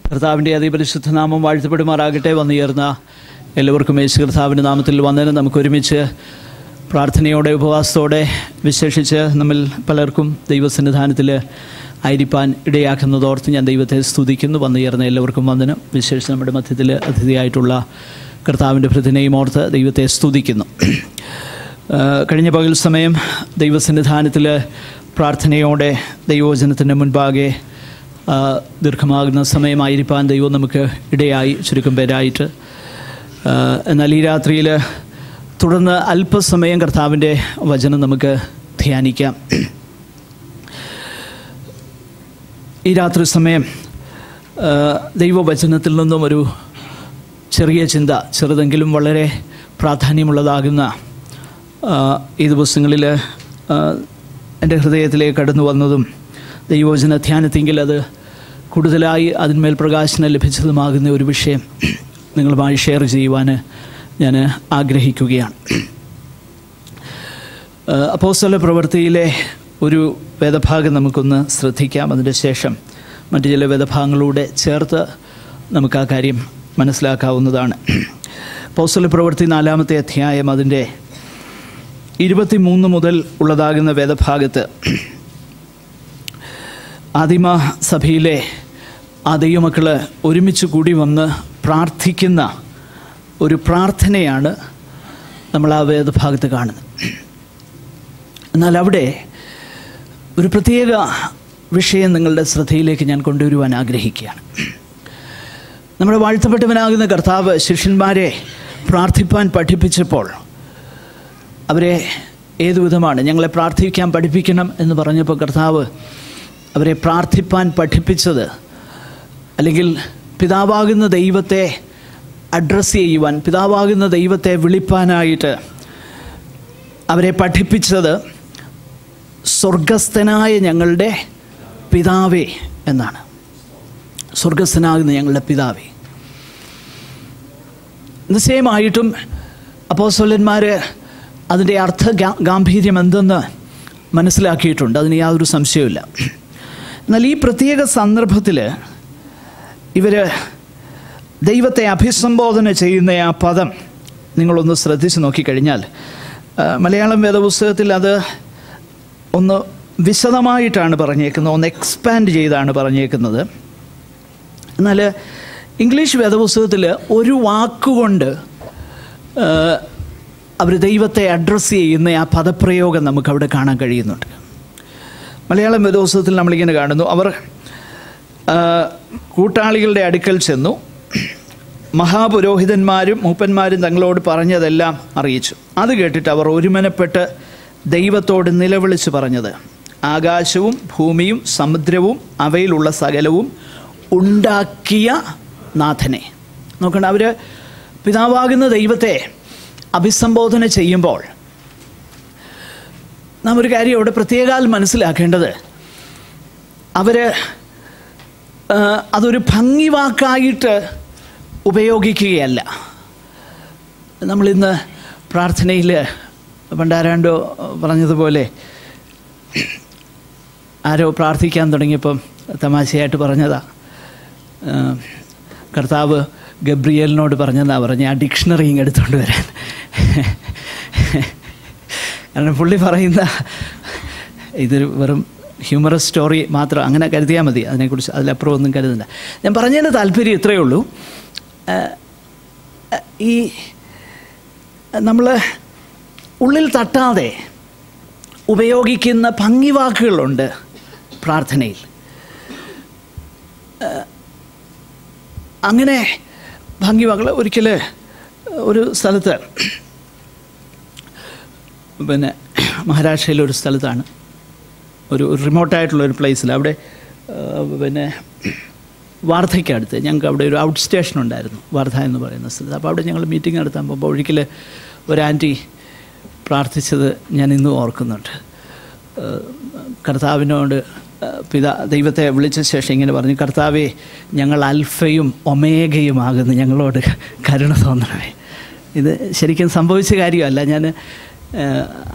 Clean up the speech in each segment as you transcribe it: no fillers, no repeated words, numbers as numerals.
കർത്താവിൻ്റെ അതിപരിശുദ്ധ നാമം വാഴ്ത്തപ്പെടുമാറാകട്ടെ. വന്നുയർന്ന എല്ലാവർക്കും യേശു കർത്താവിൻ്റെ നാമത്തിൽ വന്നതിന് നമുക്ക് ഒരുമിച്ച് പ്രാർത്ഥനയോടെ ഉപവാസത്തോടെ വിശേഷിച്ച് നമ്മിൽ പലർക്കും ദൈവസന്നിധാനത്തിൽ ആയിരിക്കാൻ ഇടയാക്കുന്നതോർത്ത് ഞാൻ ദൈവത്തെ സ്തുതിക്കുന്നു. വന്നുയർന്ന എല്ലാവർക്കും വന്ദനം. വിശേഷിച്ച് നമ്മുടെ മധ്യത്തിൽ അതിഥിയായിട്ടുള്ള കർത്താവിൻ്റെ പ്രതിനെയും ഓർത്ത് ദൈവത്തെ സ്തുതിക്കുന്നു. കഴിഞ്ഞ പകൽ സമയം ദൈവസന്നിധാനത്തിൽ പ്രാർത്ഥനയോടെ ദൈവവചനത്തിൻ്റെ മുൻപാകെ ദീർഘമാകുന്ന സമയമായിരിക്കാൻ ദൈവം നമുക്ക് ഇടയായി, ചുരുക്കം പേരായിട്ട്. എന്നാൽ ഈ രാത്രിയിൽ തുടർന്ന് അല്പസമയം കർത്താവിൻ്റെ വചനം നമുക്ക് ധ്യാനിക്കാം. ഈ രാത്രി സമയം ദൈവവചനത്തിൽ നിന്നും ഒരു ചെറിയ ചിന്ത, ചെറുതെങ്കിലും വളരെ പ്രാധാന്യമുള്ളതാകുന്ന ഈ ദിവസങ്ങളിൽ എൻ്റെ ഹൃദയത്തിലേക്ക് കടന്നു വന്നതും ദൈവവചന ധ്യാനത്തെങ്കിൽ അത് കൂടുതലായി അതിന്മേൽ പ്രകാശനം ലഭിച്ചതുമാകുന്ന ഒരു വിഷയം നിങ്ങളുമായി ഷെയർ ചെയ്യുവാൻ ഞാൻ ആഗ്രഹിക്കുകയാണ്. അപ്പോസ്തല പ്രവൃത്തിയിലെ ഒരു വേദഭാഗം നമുക്കൊന്ന് ശ്രദ്ധിക്കാം. അതിൻ്റെ ശേഷം മറ്റു ചില വേദഭാഗങ്ങളൂടെ ചേർത്ത് നമുക്ക് ആ കാര്യം മനസ്സിലാക്കാവുന്നതാണ്. അപ്പോസ്തല പ്രവൃത്തി 4-ാമത്തെ അധ്യായം അതിൻ്റെ 23 മുതൽ ഉള്ളതാകുന്ന വേദഭാഗത്ത് ആദിമ സഭയിലെ ആ ദൈവമക്കൾ ഒരുമിച്ച് കൂടി വന്ന് പ്രാർത്ഥിക്കുന്ന ഒരു പ്രാർത്ഥനയാണ് നമ്മൾ ആ വേദഭാഗത്ത് കാണുന്നത്. എന്നാൽ അവിടെ ഒരു പ്രത്യേക വിഷയം നിങ്ങളുടെ ശ്രദ്ധയിലേക്ക് ഞാൻ കൊണ്ടുവരുവാൻ ആഗ്രഹിക്കുകയാണ്. നമ്മുടെ വാഴ്ത്തപ്പെട്ടവനാകുന്ന കർത്താവ് ശിഷ്യന്മാരെ പ്രാർത്ഥിപ്പാൻ പഠിപ്പിച്ചപ്പോൾ അവരെ ഏതുവിധമാണ് ഞങ്ങളെ പ്രാർത്ഥിക്കാൻ പഠിപ്പിക്കണം എന്ന് പറഞ്ഞപ്പോൾ കർത്താവ് അവരെ പ്രാർത്ഥിപ്പാൻ പഠിപ്പിച്ചത്, അല്ലെങ്കിൽ പിതാവാകുന്ന ദൈവത്തെ അഡ്രസ്സ് ചെയ്യുവാൻ, പിതാവാകുന്ന ദൈവത്തെ വിളിപ്പാനായിട്ട് അവരെ പഠിപ്പിച്ചത് സ്വർഗസ്ഥനായ ഞങ്ങളുടെ പിതാവേ എന്നാണ്. സ്വർഗസ്ഥനാകുന്ന ഞങ്ങളുടെ പിതാവേ. നിശ്ചയമായിട്ടും അപ്പോസ്തലന്മാർ അതിൻ്റെ അർത്ഥ ഗാംഭീര്യം എന്തെന്ന് മനസ്സിലാക്കിയിട്ടുണ്ട്, അതിന് യാതൊരു സംശയവുമില്ല. എന്നാൽ ഈ പ്രത്യേക സന്ദർഭത്തിൽ ഇവർ ദൈവത്തെ അഭിസംബോധന ചെയ്യുന്ന ആ പദം നിങ്ങളൊന്ന് ശ്രദ്ധിച്ച് നോക്കിക്കഴിഞ്ഞാൽ മലയാളം വേദപുസ്തകത്തിൽ അത് ഒന്ന് വിശദമായിട്ടാണ് പറഞ്ഞേക്കുന്നത്, ഒന്ന് എക്സ്പാൻഡ് ചെയ്താണ് പറഞ്ഞേക്കുന്നത്. എന്നാൽ ഇംഗ്ലീഷ് വേദപുസ്തകത്തിൽ ഒരു വാക്കുകൊണ്ട് അവർ ദൈവത്തെ അഡ്രസ്സ് ചെയ്യുന്ന ആ പദപ്രയോഗം നമുക്കവിടെ കാണാൻ കഴിയുന്നുണ്ട്. മലയാളം വേദപുസ്തകത്തിൽ നമ്മളിങ്ങനെ കാണുന്നു, അവർ കൂട്ടാളികളുടെ അടുക്കൽ ചെന്നു, മഹാപുരോഹിതന്മാരും മൂപ്പന്മാരും തങ്ങളോട് പറഞ്ഞതെല്ലാം അറിയിച്ചു. അത് കേട്ടിട്ട് അവർ ഒരുമനപ്പെട്ട് ദൈവത്തോട് നിലവിളിച്ച് പറഞ്ഞത്, ആകാശവും ഭൂമിയും സമുദ്രവും അവയിലുള്ള സകലവും ഉണ്ടാക്കിയ നാഥനെ. നോക്കണം, അവർ പിതാവാകുന്ന ദൈവത്തെ അഭിസംബോധന ചെയ്യുമ്പോൾ നാം ഒരു കാര്യം അവിടെ പ്രത്യേകം മനസ്സിലാക്കേണ്ടത്, അവർ അതൊരു ഭംഗിവാക്കായിട്ട് ഉപയോഗിക്കുകയല്ല. നമ്മളിന്ന് പ്രാർത്ഥനയിൽ പണ്ടാരാണ്ടോ പറഞ്ഞതുപോലെ, ആരോ പ്രാർത്ഥിക്കാൻ തുടങ്ങിയപ്പം തമാശയായിട്ട് പറഞ്ഞതാ, കർത്താവ് ഗബ്രിയേലിനോട് പറഞ്ഞെന്നാണ് പറഞ്ഞ് ആ ഡിക്ഷണറി ഇങ്ങ് എടുത്തുകൊണ്ട് വരാൻ. കാരണം പുള്ളി പറയുന്ന ഇതൊരു വെറും ഹ്യൂമറസ് സ്റ്റോറി മാത്രം അങ്ങനെ കരുതിയാൽ മതി, അതിനെക്കുറിച്ച് അതിലപ്പുറം ഒന്നും കരുതണ്ട. ഞാൻ പറഞ്ഞതിൻ്റെ താല്പര്യം ഇത്രയേ ഉള്ളൂ, ഈ നമ്മൾ ഉള്ളിൽ തട്ടാതെ ഉപയോഗിക്കുന്ന ഭംഗിവാക്കുകളുണ്ട് പ്രാർത്ഥനയിൽ. അങ്ങനെ ഭംഗിവാക്കുകൾ ഒരിക്കൽ ഒരു സ്ഥലത്ത്, പിന്നെ മഹാരാഷ്ട്രയിലൊരു സ്ഥലത്താണ്, ഒരു റിമോട്ടായിട്ടുള്ളൊരു പ്ലേസിൽ, അവിടെ പിന്നെ വാർധയ്ക്കടുത്ത് ഞങ്ങൾക്ക് അവിടെ ഒരു ഔട്ട് സ്റ്റേഷൻ ഉണ്ടായിരുന്നു, വാർധ എന്ന് പറയുന്ന സ്ഥലത്ത്. അപ്പോൾ അവിടെ ഞങ്ങൾ മീറ്റിംഗ് നടത്താൻ പോകുമ്പോൾ ഒരിക്കൽ ഒരു ആൻറ്റി പ്രാർത്ഥിച്ചത് ഞാൻ ഇന്നും ഓർക്കുന്നുണ്ട്. കർത്താവിനോട് ദൈവത്തെ വിളിച്ച ശേഷം ഇങ്ങനെ പറഞ്ഞു, കർത്താവേ, ഞങ്ങൾ അൽഫയും ഒമേഗയുമാകുന്നു, ഞങ്ങളോട് കരുണ തോന്നണമേ. ഇത് ശരിക്കും സംഭവിച്ച കാര്യമല്ല, ഞാൻ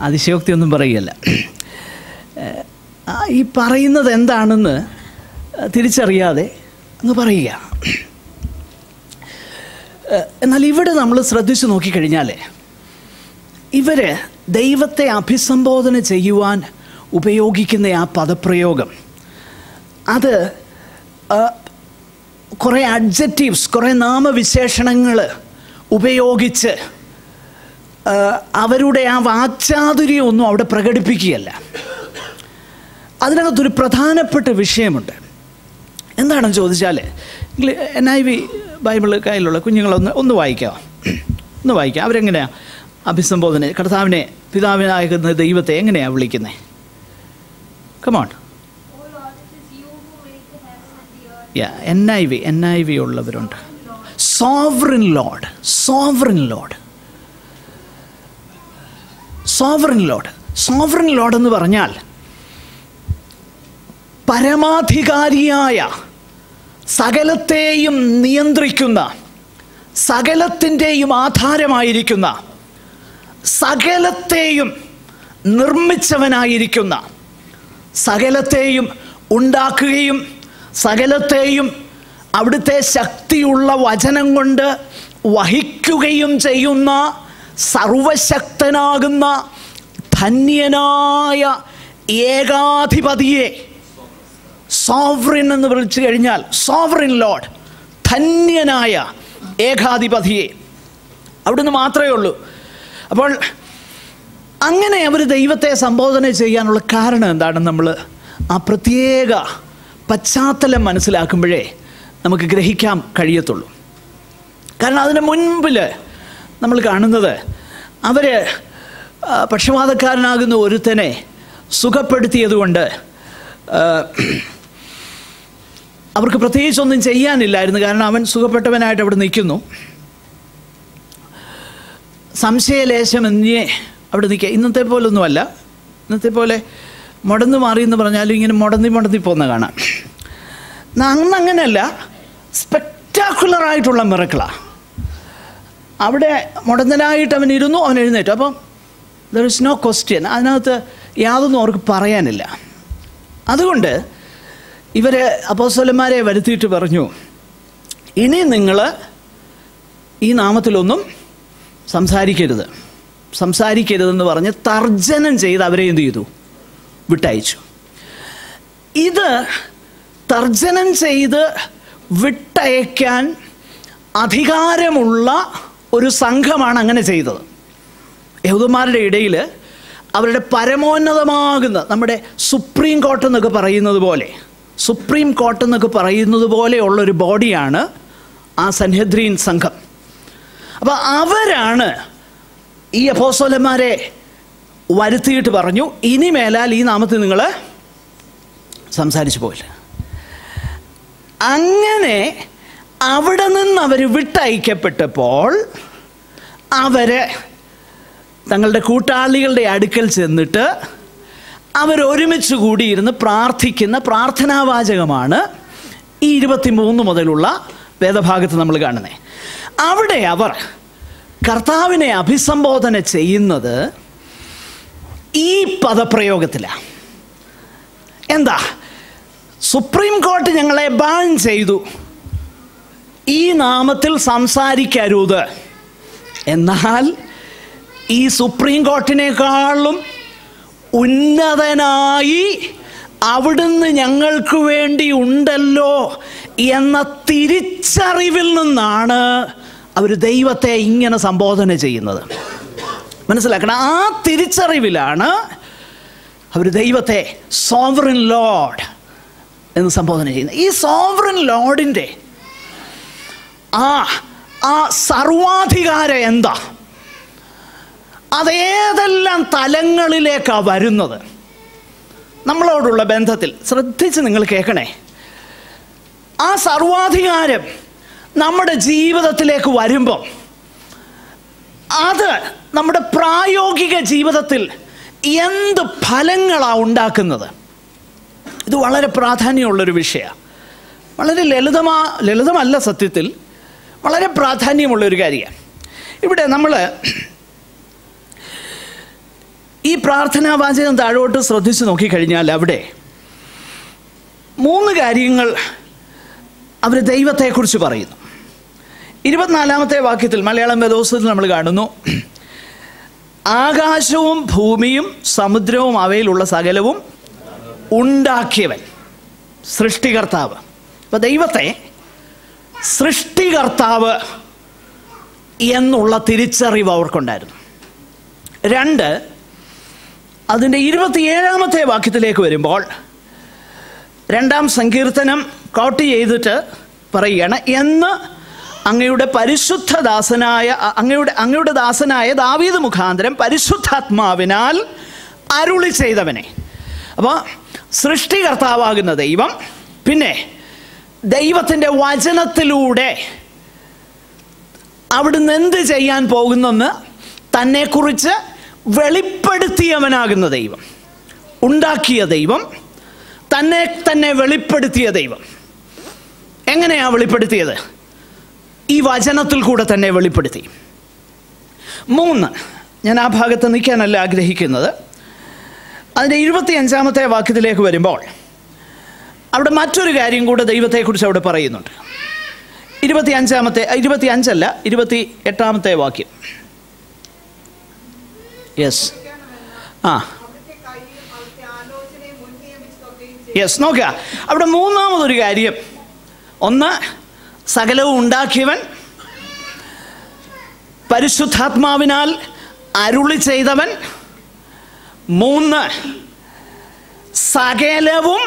അതിശയോക്തിയൊന്നും പറയുകയല്ല. ഈ പറയുന്നത് എന്താണെന്ന് തിരിച്ചറിയാതെ അങ്ങ് പറയുക. എന്നാൽ ഇവിടെ നമ്മൾ ശ്രദ്ധിച്ചു നോക്കിക്കഴിഞ്ഞാൽ ഇവർ ദൈവത്തെ അഭിസംബോധന ചെയ്യുവാൻ ഉപയോഗിക്കുന്ന ആ പദപ്രയോഗം, അത് കുറേ അഡ്ജക്റ്റീവ്സ്, കുറേ നാമവിശേഷണങ്ങൾ ഉപയോഗിച്ച് അവരുടെ ആ വാക്ചാതുര്യം ഒന്നും അവിടെ പ്രകടിപ്പിക്കുകയല്ല. അതിനകത്തൊരു പ്രധാനപ്പെട്ട വിഷയമുണ്ട്. എന്താണെന്ന് ചോദിച്ചാൽ, NIV ബൈബിൾ കയ്യിലുള്ള കുഞ്ഞുങ്ങളൊന്ന് വായിക്കാം. അവരെങ്ങനെയാണ് അഭിസംബോധന, കർത്താവിനെ, പിതാവിനാകുന്ന ദൈവത്തെ എങ്ങനെയാണ് വിളിക്കുന്നത്? കമോൺ. NIV ഉള്ളവരുണ്ട്. Sovereign Lord. എന്ന് പറഞ്ഞാൽ പരമാധികാരിയായ, സകലത്തെയും നിയന്ത്രിക്കുന്ന, സകലത്തിൻ്റെയും ആധാരമായിരിക്കുന്ന, സകലത്തെയും നിർമ്മിച്ചവനായിരിക്കുന്ന, സകലത്തെയും ഉണ്ടാക്കുകയും സകലത്തെയും അവിടുത്തെ ശക്തിയുള്ള വചനം കൊണ്ട് വഹിക്കുകയും ചെയ്യുന്ന സർവശക്തനാകുന്ന ധന്യനായ ഏകാധിപതിയെ സോവറിൻ എന്ന് വിളിച്ചു കഴിഞ്ഞാൽ, സോവറിൻ ലോർഡ്, ധന്യനായ ഏകാധിപതിയെ, അവിടുന്ന് മാത്രമേ ഉള്ളൂ. അപ്പോൾ അങ്ങനെ അവർ ദൈവത്തെ സംബോധന ചെയ്യാനുള്ള കാരണം എന്താണെന്ന് നമ്മൾ ആ പ്രത്യേക പശ്ചാത്തലം മനസ്സിലാക്കുമ്പോഴേ നമുക്ക് ഗ്രഹിക്കാൻ കഴിയത്തുള്ളൂ. കാരണം അതിന് മുൻപിൽ നമ്മൾ കാണുന്നത്, അവർ പക്ഷപാതക്കാരനാകുന്ന ഒരുത്തനെ സുഖപ്പെടുത്തിയതുകൊണ്ട് അവർക്ക് പ്രത്യേകിച്ചൊന്നും ചെയ്യാനില്ലായിരുന്നു. കാരണം അവൻ സുഖപ്പെട്ടവനായിട്ട് അവിടെ നിൽക്കുന്നു. സംശയലേശമെന്നേ അവിടെ നിൽക്കുക. ഇന്നത്തെ പോലൊന്നുമല്ല. ഇന്നത്തെ പോലെ മുടന്ന് മാറി എന്ന് പറഞ്ഞാലും ഇങ്ങനെ മുടന്തി പോകുന്ന കാണാം. അന്ന് അങ്ങനെയല്ല, സ്പെക്ടാക്കുലറായിട്ടുള്ള മിറക്കിളാണ്. അവിടെ മുടന്തനായിട്ട് അവൻ ഇരുന്നു, അവൻ എഴുന്നേറ്റു. അപ്പം ദർ ഇസ് നോ ക്വസ്റ്റ്യൻ, അതിനകത്ത് യാതൊന്നും അവർക്ക് പറയാനില്ല. അതുകൊണ്ട് ഇവർ അപ്പോസ്തലന്മാരെ വരുത്തിയിട്ട് പറഞ്ഞു, ഇനി നിങ്ങൾ ഈ നാമത്തിലൊന്നും സംസാരിക്കരുതെന്ന് പറഞ്ഞ് തർജ്ജനം ചെയ്ത് അവരെ എന്ത് ചെയ്തു? വിട്ടയച്ചു. ഇത് തർജ്ജനം ചെയ്ത് വിട്ടയക്കാൻ അധികാരമുള്ള ഒരു സംഘമാണ് അങ്ങനെ ചെയ്തത്. യഹൂദന്മാരുടെ ഇടയിൽ അവരുടെ പരമോന്നതമാകുന്ന, നമ്മുടെ സുപ്രീം കോർട്ട് എന്നൊക്കെ പറയുന്നത് പോലെയുള്ളൊരു ബോഡിയാണ് ആ സൻഹെദ്രീൻ സംഘം. അപ്പോൾ അവരാണ് ഈ അപ്പോസ്തലന്മാരെ വരുത്തിയിട്ട് പറഞ്ഞു, ഇനി മേലാൽ ഈ നാമത്തിൽ നിങ്ങൾ സംസാരിച്ചു പോയില്ല. അങ്ങനെ അവിടെ നിന്ന് അവർ വിട്ടയക്കപ്പെട്ടപ്പോൾ അവർ തങ്ങളുടെ കൂട്ടാളികളുടെ അടുക്കൽ ചെന്നിട്ട് അവരൊരുമിച്ച് കൂടിയിരുന്ന് പ്രാർത്ഥിക്കുന്ന പ്രാർത്ഥനാവാചകമാണ് ഈ 23 മുതലുള്ള വേദഭാഗത്ത് നമ്മൾ കാണുന്നത്. അവിടെ അവർ കർത്താവിനെ അഭിസംബോധന ചെയ്യുന്നത് ഈ പദപ്രയോഗത്തിലാണ്. എന്താ? സുപ്രീം കോർട്ട് ഞങ്ങളെ ബാൻ ചെയ്തു, ഈ നാമത്തിൽ സംസാരിക്കരുത്. എന്നാൽ ഈ സുപ്രീം കോർട്ടിനേക്കാളും ഉന്നതനായി അവിടുന്ന് ഞങ്ങൾക്ക് വേണ്ടി ഉണ്ടല്ലോ എന്ന തിരിച്ചറിവിൽ നിന്നാണ് അവർ ദൈവത്തെ ഇങ്ങനെ സംബോധന ചെയ്യുന്നത്. മനസ്സിലാക്കണം, ആ തിരിച്ചറിവിലാണ് അവർ ദൈവത്തെ സോവറിൻ ലോർഡ് എന്ന് സംബോധന ചെയ്യുന്നത്. ഈ സോവറിൻ ലോർഡിൻ്റെ ആ സർവാധികാരം എന്താ? അതേതെല്ലാം തലങ്ങളിലേക്കാണ് വരുന്നത്. നമ്മളോടുള്ള ബന്ധത്തിൽ ശ്രദ്ധിച്ച് നിങ്ങൾ കേൾക്കണേ. ആ സർവാധികാരം നമ്മുടെ ജീവിതത്തിലേക്ക് വരുമ്പോൾ അത് നമ്മുടെ പ്രായോഗിക ജീവിതത്തിൽ എന്ത് ഫലങ്ങളാണ് ഉണ്ടാക്കുന്നത്? ഇത് വളരെ പ്രാധാന്യമുള്ളൊരു വിഷയമാണ്. വളരെ ലളിതമല്ല, സത്യത്തിൽ വളരെ പ്രാധാന്യമുള്ളൊരു കാര്യമാണ്. ഇവിടെ നമ്മൾ ഈ പ്രാർത്ഥനാ വാചകം താഴോട്ട് ശ്രദ്ധിച്ച് നോക്കിക്കഴിഞ്ഞാൽ അവിടെ 3 കാര്യങ്ങൾ അവർ ദൈവത്തെക്കുറിച്ച് പറയുന്നു. 24-ാമത്തെ വാക്യത്തിൽ മലയാളം വേദോസ്തത്തിൽ നമ്മൾ കാണുന്നു, ആകാശവും ഭൂമിയും സമുദ്രവും അവയിലുള്ള സകലവും ഉണ്ടാക്കിയവൻ, സൃഷ്ടികർത്താവ്. അപ്പോൾ ദൈവത്തെ സൃഷ്ടികർത്താവ് എന്നുള്ള തിരിച്ചറിവ് അവർക്കുണ്ടായിരുന്നു. 2, അതിൻ്റെ 27-ാമത്തെ വാക്യത്തിലേക്ക് വരുമ്പോൾ 2-ാം സങ്കീർത്തനം കോട്ട് ചെയ്തിട്ട് പറയുകയാണ്, എന്ന് അങ്ങയുടെ പരിശുദ്ധദാസനായ അങ്ങയുടെ ദാസനായ ദാവീദ് മുഖാന്തരം പരിശുദ്ധാത്മാവിനാൽ അരുളി ചെയ്തവനെ. അപ്പോൾ സൃഷ്ടികർത്താവാകുന്ന ദൈവം, പിന്നെ ദൈവത്തിൻ്റെ വചനത്തിലൂടെ അവിടുന്ന് എന്ത് ചെയ്യാൻ പോകുന്നെന്ന് തന്നെക്കുറിച്ച് വെളിപ്പെടുത്തിയവനാകുന്ന ദൈവം, ഉണ്ടാക്കിയ ദൈവം, തന്നെ വെളിപ്പെടുത്തിയ ദൈവം. എങ്ങനെയാണ് വെളിപ്പെടുത്തിയത്? ഈ വചനത്തിൽ കൂടെ തന്നെ വെളിപ്പെടുത്തി. 3, ഞാൻ ആ ഭാഗത്ത് നിൽക്കാനല്ല ആഗ്രഹിക്കുന്നത്. അതിൻ്റെ 25-ാമത്തെ വാക്യത്തിലേക്ക് വരുമ്പോൾ അവിടെ മറ്റൊരു കാര്യം കൂടെ ദൈവത്തെക്കുറിച്ച് അവിടെ പറയുന്നുണ്ട്. 28-ാമത്തെ വാക്യം. യെസ്, യെസ്, നോക്കുക. അവിടെ 3-ാമതൊരു കാര്യം, 1 സകലവും ഉണ്ടാക്കിയവൻ, പരിശുദ്ധാത്മാവിനാൽ അരുളി ചെയ്തവൻ, 3 സകലവും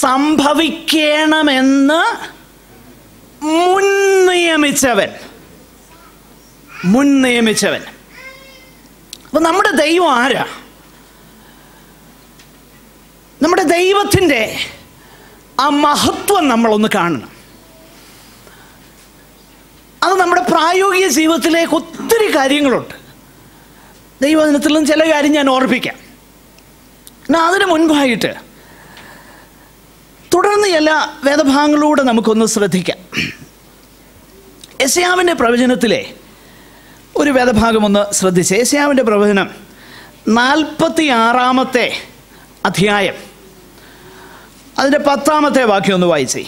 സംഭവിക്കണമെന്ന് മുൻ നിയമിച്ചവൻ. അപ്പം നമ്മുടെ ദൈവം ആരാ? നമ്മുടെ ദൈവത്തിൻ്റെ ആ മഹത്വം നമ്മളൊന്ന് കാണണം. അത് നമ്മുടെ പ്രായോഗിക ജീവിതത്തിലേക്ക് ഒത്തിരി കാര്യങ്ങളുണ്ട്. ദൈവവചനത്തിലും ചില കാര്യം ഞാൻ ഓർപ്പിക്കാം. എന്നാൽ അതിന് മുൻപായിട്ട് തുടർന്ന് എല്ലാ വേദഭാഗങ്ങളിലൂടെ നമുക്കൊന്ന് ശ്രദ്ധിക്കാം. യെശയ്യാവിൻ്റെ പ്രവചനത്തിലെ ഒരു വേദഭാഗം ഒന്ന് ശ്രദ്ധിച്ച്. യെശയ്യാവിൻ്റെ പ്രവചനം 46-ാമത്തെ അധ്യായം, അതിൻ്റെ 10-ാമത്തെ വാക്യം ഒന്ന് വായിച്ചേ.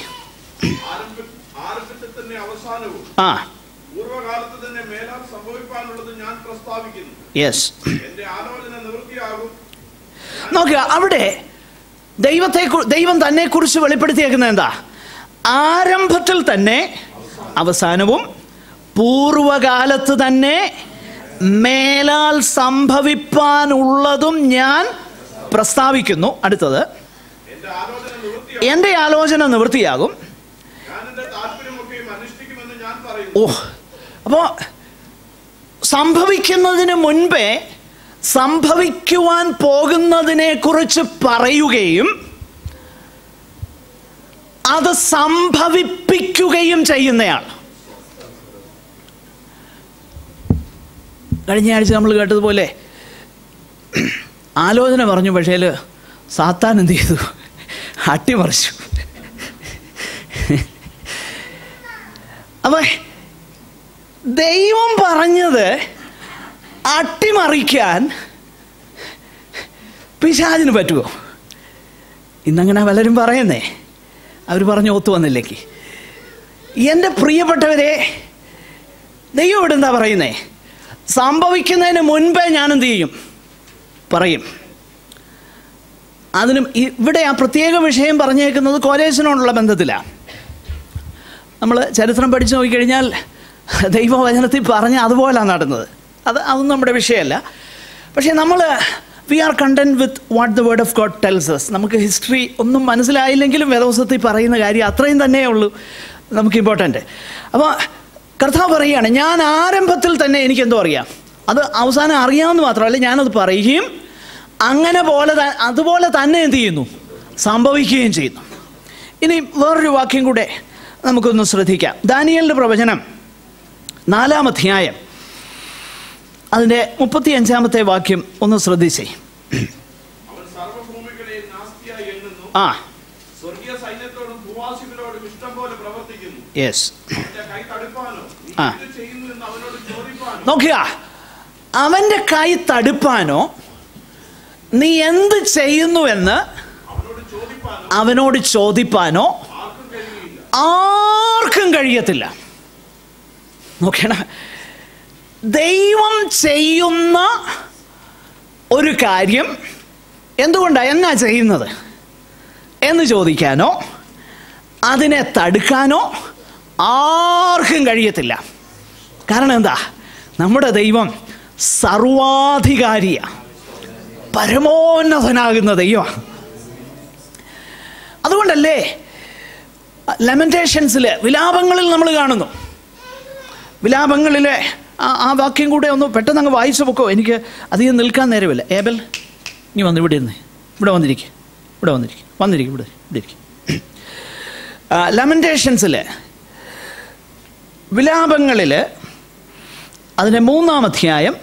യെസ്, നോക്കുക. അവിടെ ദൈവം തന്നെക്കുറിച്ച് വെളിപ്പെടുത്തിയേക്കുന്നത് എന്താ? ആരംഭത്തിൽ തന്നെ അവസാനവും പൂർവകാലത്ത് തന്നെ മേലാൽ സംഭവിപ്പാനുള്ളതും ഞാൻ പ്രസ്താവിക്കുന്നു. അടുത്തത്, എൻ്റെ ആലോചന നിവൃത്തിയാകും. അപ്പോൾ സംഭവിക്കുന്നതിന് മുൻപേ സംഭവിക്കുവാൻ പോകുന്നതിനെ കുറിച്ച് പറയുകയും അത് സംഭവിപ്പിക്കുകയും ചെയ്യുന്നയാൾ. കഴിഞ്ഞ ആഴ്ച നമ്മൾ കേട്ടതുപോലെ ആലോചന പറഞ്ഞു, പക്ഷേ സാത്താൻ എന്ത് ചെയ്തു? അട്ടിമറിച്ചു. അപ്പൊ ദൈവം പറഞ്ഞത് അട്ടിമറിക്കാൻ പിശാചിന് പറ്റുമോ? ഇന്നങ്ങനെ പലരും പറയുന്നേ, അവർ പറഞ്ഞു ഒത്തു വന്നില്ലെങ്കിൽ. എൻ്റെ പ്രിയപ്പെട്ടവരെ, ദൈവം ഇവിടെ എന്താ പറയുന്നേ? സംഭവിക്കുന്നതിന് മുൻപേ ഞാൻ എന്ത് ചെയ്യും? പറയും. അതിനും ഇവിടെ ആ പ്രത്യേക വിഷയം പറഞ്ഞേക്കുന്നത് കോരേശിനോടുള്ള ബന്ധത്തിലാണ്. നമ്മൾ ചരിത്രം പഠിച്ചു നോക്കിക്കഴിഞ്ഞാൽ ദൈവവചനത്തിൽ പറഞ്ഞ് അതുപോലെയാണ് നടന്നത്. അതൊന്നും നമ്മുടെ വിഷയമല്ല. പക്ഷേ we are content with what the word of God tells us. നമുക്ക് ഹിസ്റ്ററി ഒന്നും മനസ്സിലായില്ലെങ്കിലും വേദപുസ്തകത്തിൽ പറയുന്ന കാര്യം അത്രയും തന്നെയേ ഉള്ളൂ നമുക്ക് ഇമ്പോർട്ടൻ്റ്. അപ്പോൾ കർത്താവ് പറയുകയാണ്, ഞാൻ ആരംഭത്തിൽ തന്നെ എനിക്കെന്തോ അറിയാം. അത് അവസാനം അറിയാമെന്ന് മാത്രമല്ല, ഞാനത് പറയുകയും അതുപോലെ തന്നെ എന്ത് ചെയ്യുന്നു? സംഭവിക്കുകയും ചെയ്യുന്നു. ഇനി വേറൊരു വാക്യം കൂടെ നമുക്കൊന്ന് ശ്രദ്ധിക്കാം. ദാനിയേലിൻ്റെ പ്രവചനം 4-ാം അധ്യായം, അതിൻ്റെ 35-ാമത്തെ വാക്യം ഒന്ന് ശ്രദ്ധിച്ചേ. യെസ്, നോക്കുക. അവൻ്റെ കൈ തടുപ്പാനോ നീ എന്ത് ചെയ്യുന്നുവെന്ന് അവനോട് ചോദിപ്പാനോ ആർക്കും കഴിയത്തില്ല. നോക്കണം, ദൈവം ചെയ്യുന്ന ഒരു കാര്യം എന്തുകൊണ്ടാണ്, എന്നാ ചെയ്യുന്നത് എന്ന് ചോദിക്കാനോ അതിനെ തടുക്കാനോ ആർക്കും കഴിയത്തില്ല. കാരണം എന്താ, നമ്മുടെ ദൈവം സർവാധികാരിയാണ്, പരമോന്നതനാകുന്ന ദൈവമാണ്. അതുകൊണ്ടല്ലേ ലെമന്റേഷൻസിൽ, വിലാപങ്ങളിൽ നമ്മൾ കാണുന്നു, വിലാപങ്ങളിലെ ആ വാക്യം കൂടെ ഒന്ന് പെട്ടെന്ന് അങ്ങ് വായിച്ചു പൊക്കോ, എനിക്ക് അധികം നിൽക്കാൻ നേരമില്ല. ഏബൽ, നീ വന്ന് ഇവിടെ ഇരുന്നേ, ഇവിടെ വന്നിരിക്കും, ഇവിടെ ഇരിക്കും. ലെമന്റേഷൻസിൽ, വിലാപങ്ങളിൽ അതിൻ്റെ 3-ാം അധ്യായം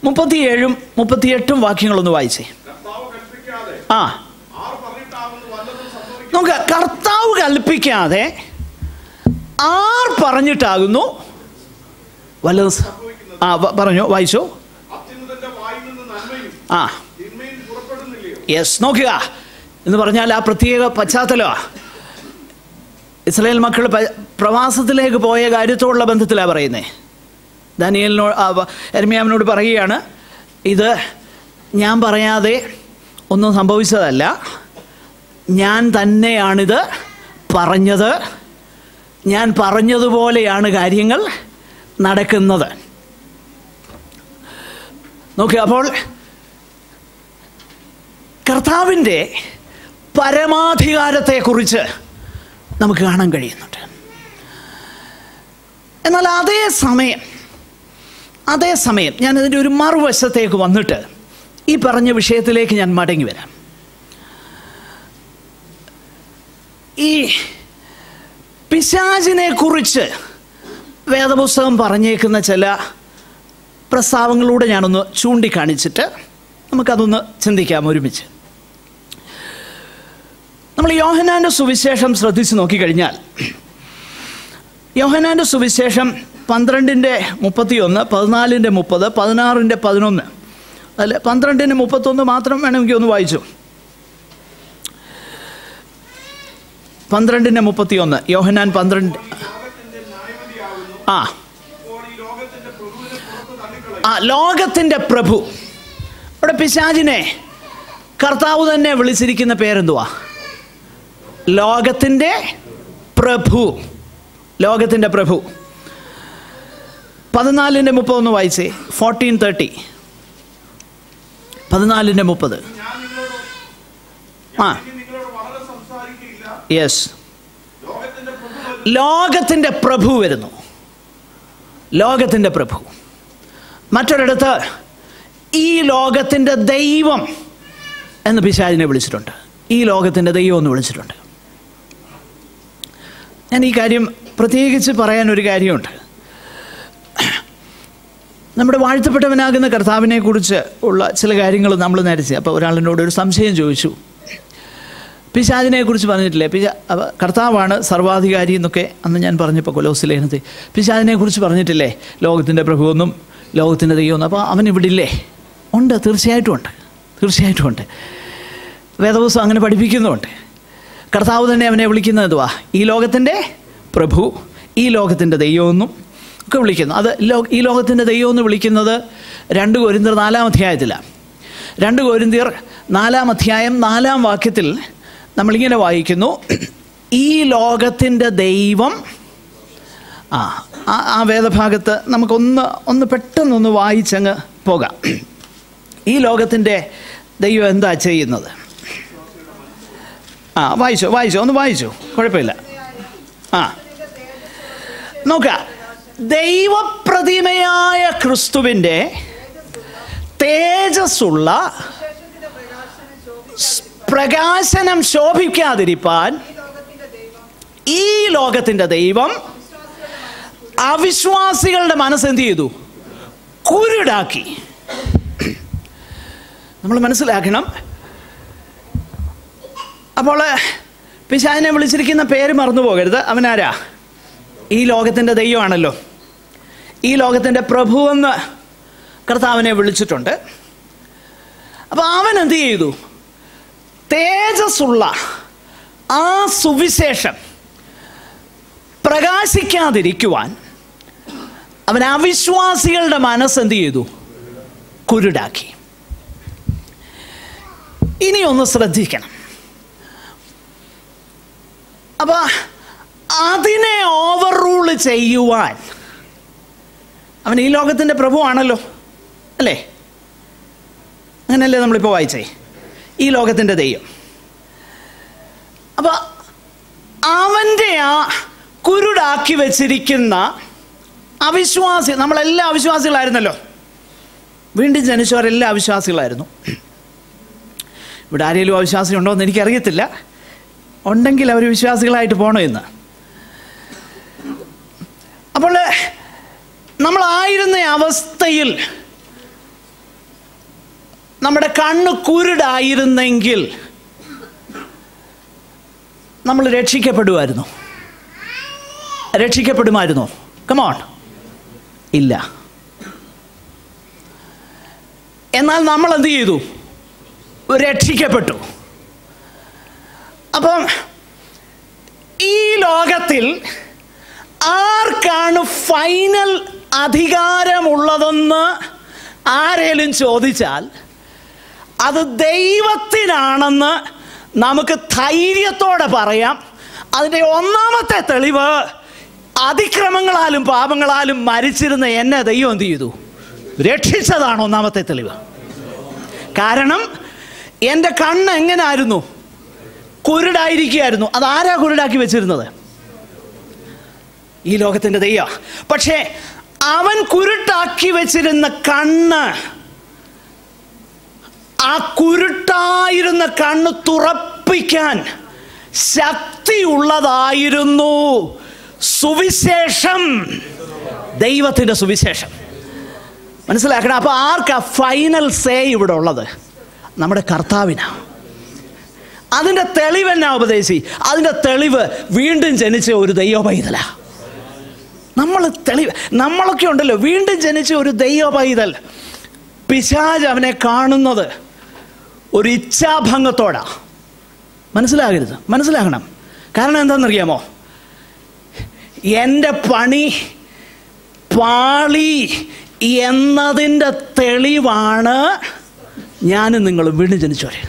37-ഉം 38-ഉം വാക്യങ്ങളൊന്ന് വായിച്ചേ. ആ, നമുക്ക് കർത്താവ് കൽപ്പിക്കാതെ ആർ പറഞ്ഞിട്ടാകുന്നു വല്ലതും. ആ, പറഞ്ഞോ, വായിച്ചോ. ആ, യെസ്, നോക്കുക എന്ന് പറഞ്ഞാൽ ആ പ്രത്യേക പശ്ചാത്തലമാണ്. ഇസ്രായേൽ മക്കൾ പ്രവാസത്തിലേക്ക് പോയ കാര്യത്തോടുള്ള ബന്ധത്തിലാണ് പറയുന്നത്. ദാനിയേലിനോട്, യെരമ്യാവിനോട് പറയുകയാണ്, ഇത് ഞാൻ പറയാതെ ഒന്നും സംഭവിച്ചതല്ല, ഞാൻ തന്നെയാണിത് പറഞ്ഞത്, ഞാൻ പറഞ്ഞതുപോലെയാണ് കാര്യങ്ങൾ നടക്കുന്നത്. നോക്കുക, അപ്പോൾ കർത്താവിൻ്റെ പരമാധികാരത്തെക്കുറിച്ച് നമുക്ക് കാണാൻ കഴിയുന്നുണ്ട്. എന്നാൽ അതേസമയം ഞാനതിൻ്റെ ഒരു മറുവശത്തേക്ക് വന്നിട്ട് ഈ പറഞ്ഞ വിഷയത്തിലേക്ക് ഞാൻ മടങ്ങി വരാം. ഈ പിശാചിനെ കുറിച്ച് വേദപുസ്തകം പറഞ്ഞേക്കുന്ന ചില പ്രസ്താവങ്ങളൂടെ ഞാനൊന്ന് ചൂണ്ടിക്കാണിച്ചിട്ട് നമുക്കതൊന്ന് ചിന്തിക്കാം ഒരുമിച്ച്. നമ്മൾ യോഹന്നാൻ്റെ സുവിശേഷം ശ്രദ്ധിച്ച് നോക്കിക്കഴിഞ്ഞാൽ, യോഹന്നാൻ്റെ സുവിശേഷം 12:31, 14:30, 16:11, അല്ല 12:31 മാത്രം വേണമെങ്കിൽ ഒന്ന് വായിച്ചു. 12:31, യോഹന്നാൻ 12. ലോകത്തിൻ്റെ പ്രഭു. ഇവിടെ പിശാചിനെ കർത്താവ് തന്നെ വിളിച്ചിരിക്കുന്ന പേരെന്തുവാ? ലോകത്തിൻ്റെ പ്രഭു. ലോകത്തിൻ്റെ പ്രഭു. 14:30 വായിച്ചേ. 14:30, 14:30. ആ, യെസ്, ലോകത്തിൻ്റെ പ്രഭു വരുന്നു. ലോകത്തിൻ്റെ പ്രഭു. മറ്റൊരിടത്ത് ഈ ലോകത്തിൻ്റെ ദൈവം എന്ന് പിശാചിനെ വിളിച്ചിട്ടുണ്ട്. ഈ ലോകത്തിൻ്റെ ദൈവം എന്ന് വിളിച്ചിട്ടുണ്ട്. ഞാൻ ഈ കാര്യം പ്രത്യേകിച്ച് പറയാനൊരു കാര്യമുണ്ട്. നമ്മുടെ വാഴ്ത്തപ്പെട്ടവനാകുന്ന കർത്താവിനെ കുറിച്ച് ഉള്ള ചില കാര്യങ്ങൾ നമ്മൾ നേരത്തെ, അപ്പോൾ ഒരാളിനോട് ഒരു സംശയം ചോദിച്ചു, പിശാചിനെ കുറിച്ച് പറഞ്ഞിട്ടില്ലേ, കർത്താവാണ് സർവാധികാരി എന്നൊക്കെ അന്ന് ഞാൻ പറഞ്ഞപ്പോൾ കൊലോസ്യ ലേഖനത്തിൽ പിശാചിനെ കുറിച്ച് പറഞ്ഞിട്ടില്ലേ, ലോകത്തിൻ്റെ പ്രഭുവെന്നും ലോകത്തിൻ്റെ ദൈവമെന്നും. അപ്പോൾ അവൻ ഇവിടെ ഇല്ലേ? ഉണ്ട്, തീർച്ചയായിട്ടും ഉണ്ട്. വേദപുസ്തകം അങ്ങനെ പഠിപ്പിക്കുന്നുമുണ്ട്. കർത്താവ് തന്നെ അവനെ വിളിക്കുന്നത് എന്തുവാ? ഈ ലോകത്തിൻ്റെ പ്രഭു, ഈ ലോകത്തിൻ്റെ ദൈവമെന്നും ഒക്കെ വിളിക്കുന്നു. അത് ഈ ലോകത്തിൻ്റെ ദൈവമെന്ന് വിളിക്കുന്നത് 2 കൊരിന്ത്യർ 4-ാം അധ്യായത്തിലാണ്. 2 കൊരിന്ത്യർ 4-ാം അധ്യായം 4-ാം വാക്യത്തിൽ നമ്മളിങ്ങനെ വായിക്കുന്നു, ഈ ലോകത്തിൻ്റെ ദൈവം. ആ വേദഭാഗത്ത് നമുക്കൊന്ന് പെട്ടെന്നൊന്ന് വായിച്ചങ്ങ് പോകാം. ഈ ലോകത്തിൻ്റെ ദൈവം എന്താ ചെയ്യുന്നത്? വായിച്ചോ, ഒന്ന് വായിച്ചോ, കുഴപ്പമില്ല. നോക്ക, ദൈവപ്രതിമയായ ക്രിസ്തുവിൻ്റെ തേജസ്സുള്ള പ്രകാശനം ശോഭിക്കാതിരിപ്പാൻ ഈ ലോകത്തിൻ്റെ ദൈവം അവിശ്വാസികളുടെ മനസ്സെന്ത് ചെയ്തു? കുരുടാക്കി. നമ്മൾ മനസ്സിലാക്കണം. അപ്പോൾ പിശാചിനെ വിളിച്ചിരിക്കുന്ന പേര് മറന്നു പോകരുത്. അവനാരാ? ഈ ലോകത്തിൻ്റെ ദൈവമാണല്ലോ. ഈ ലോകത്തിൻ്റെ പ്രഭുവെന്ന് കർത്താവിനെ വിളിച്ചിട്ടുണ്ട്. അപ്പോൾ അവൻ എന്ത് ചെയ്തു? തേജസ്സുള്ള ആ സുവിശേഷം പ്രകാശിക്കാതിരിക്കുവാൻ അവൻ അവിശ്വാസികളുടെ മനസ്സ് എന്ത് ചെയ്തു? കുരുടാക്കി. ഇനി ഒന്ന് ശ്രദ്ധിക്കണം. അപ്പൊ അതിനെ ഓവർ റൂൾ ചെയ്യുവാൻ അവൻ ഈ ലോകത്തിൻ്റെ പ്രഭുവാണല്ലോ, അല്ലേ? അങ്ങനെയല്ലേ നമ്മളിപ്പോൾ വായിച്ചേ? ഈ ലോകത്തിൻ്റെ ദൈവം. അപ്പൊ അവൻ്റെ ആ കുരുടാക്കി വെച്ചിരിക്കുന്ന അവിശ്വാസി, നമ്മളെല്ലാം അവിശ്വാസികളായിരുന്നല്ലോ. വീണ്ടും ജനിച്ചവരെല്ലാം അവിശ്വാസികളായിരുന്നു. ഇവിടെ ആരെങ്കിലും അവിശ്വാസി ഉണ്ടോ എന്ന് എനിക്കറിയത്തില്ല. ഉണ്ടെങ്കിൽ അവർ വിശ്വാസികളായിട്ട് പോകണം എന്ന്. അപ്പോൾ നമ്മളായിരുന്ന അവസ്ഥയിൽ നമ്മുടെ കണ്ണ് കുരുടായിരുന്നെങ്കിൽ നമ്മൾ രക്ഷിക്കപ്പെടുമായിരുന്നോ? കമോൺ, ഇല്ല. എന്നാൽ നമ്മൾ എന്ത് ചെയ്തു? രക്ഷിക്കപ്പെട്ടു. അപ്പം ഈ ലോകത്തിൽ ആർക്കാണ് ഫൈനൽ അധികാരമുള്ളതെന്ന് ആരേലും ചോദിച്ചാൽ അത് ദൈവത്തിനാണെന്ന് നമുക്ക് ധൈര്യത്തോടെ പറയാം. അതിൻ്റെ ഒന്നാമത്തെ തെളിവ്, അതിക്രമങ്ങളാലും പാപങ്ങളാലും മരിച്ചിരുന്ന എന്നെ ദൈവം എന്ത് ചെയ്തു? രക്ഷിച്ചതാണ് ഒന്നാമത്തെ തെളിവ്. കാരണം എൻ്റെ കണ്ണ് എങ്ങനായിരുന്നു? കുരുടായിരിക്കുകയായിരുന്നു. അതാരാ കുരുടാക്കി വെച്ചിരുന്നത്? ഈ ലോകത്തിൻ്റെ ദൈവം. പക്ഷേ അവൻ കുരുട്ടാക്കി വെച്ചിരുന്ന കണ്ണ്, ആ കുരുട്ടായിരുന്ന കണ്ണ് തുറപ്പിക്കാൻ ശക്തിയുള്ളതായിരുന്നു സുവിശേഷം, ദൈവത്തിൻ്റെ സുവിശേഷം. മനസ്സിലാക്കണം. അപ്പോൾ ആർക്കാ ഫൈനൽ സേ ഇവിടെ ഉള്ളത്? നമ്മുടെ കർത്താവിനാണ്. അതിൻ്റെ തെളിവ് എന്നാ ഉപദേശി? അതിൻ്റെ തെളിവ് വീണ്ടും ജനിച്ച ഒരു ദൈവ പൈതല. നമ്മളൊക്കെ ഉണ്ടല്ലോ, വീണ്ടും ജനിച്ച ഒരു ദൈവ പൈതൽ. പിശാച് അവനെ കാണുന്നത് ഒരു ഇച്ഛാഭംഗത്തോടാ. മനസ്സിലാക്കണം. കാരണം എന്താണെന്നറിയാമോ? എൻ്റെ പണി പാളി എന്നതിൻ്റെ തെളിവാണ് ഞാനും നിങ്ങളും വീണ്ടും ജനിച്ചവരെ.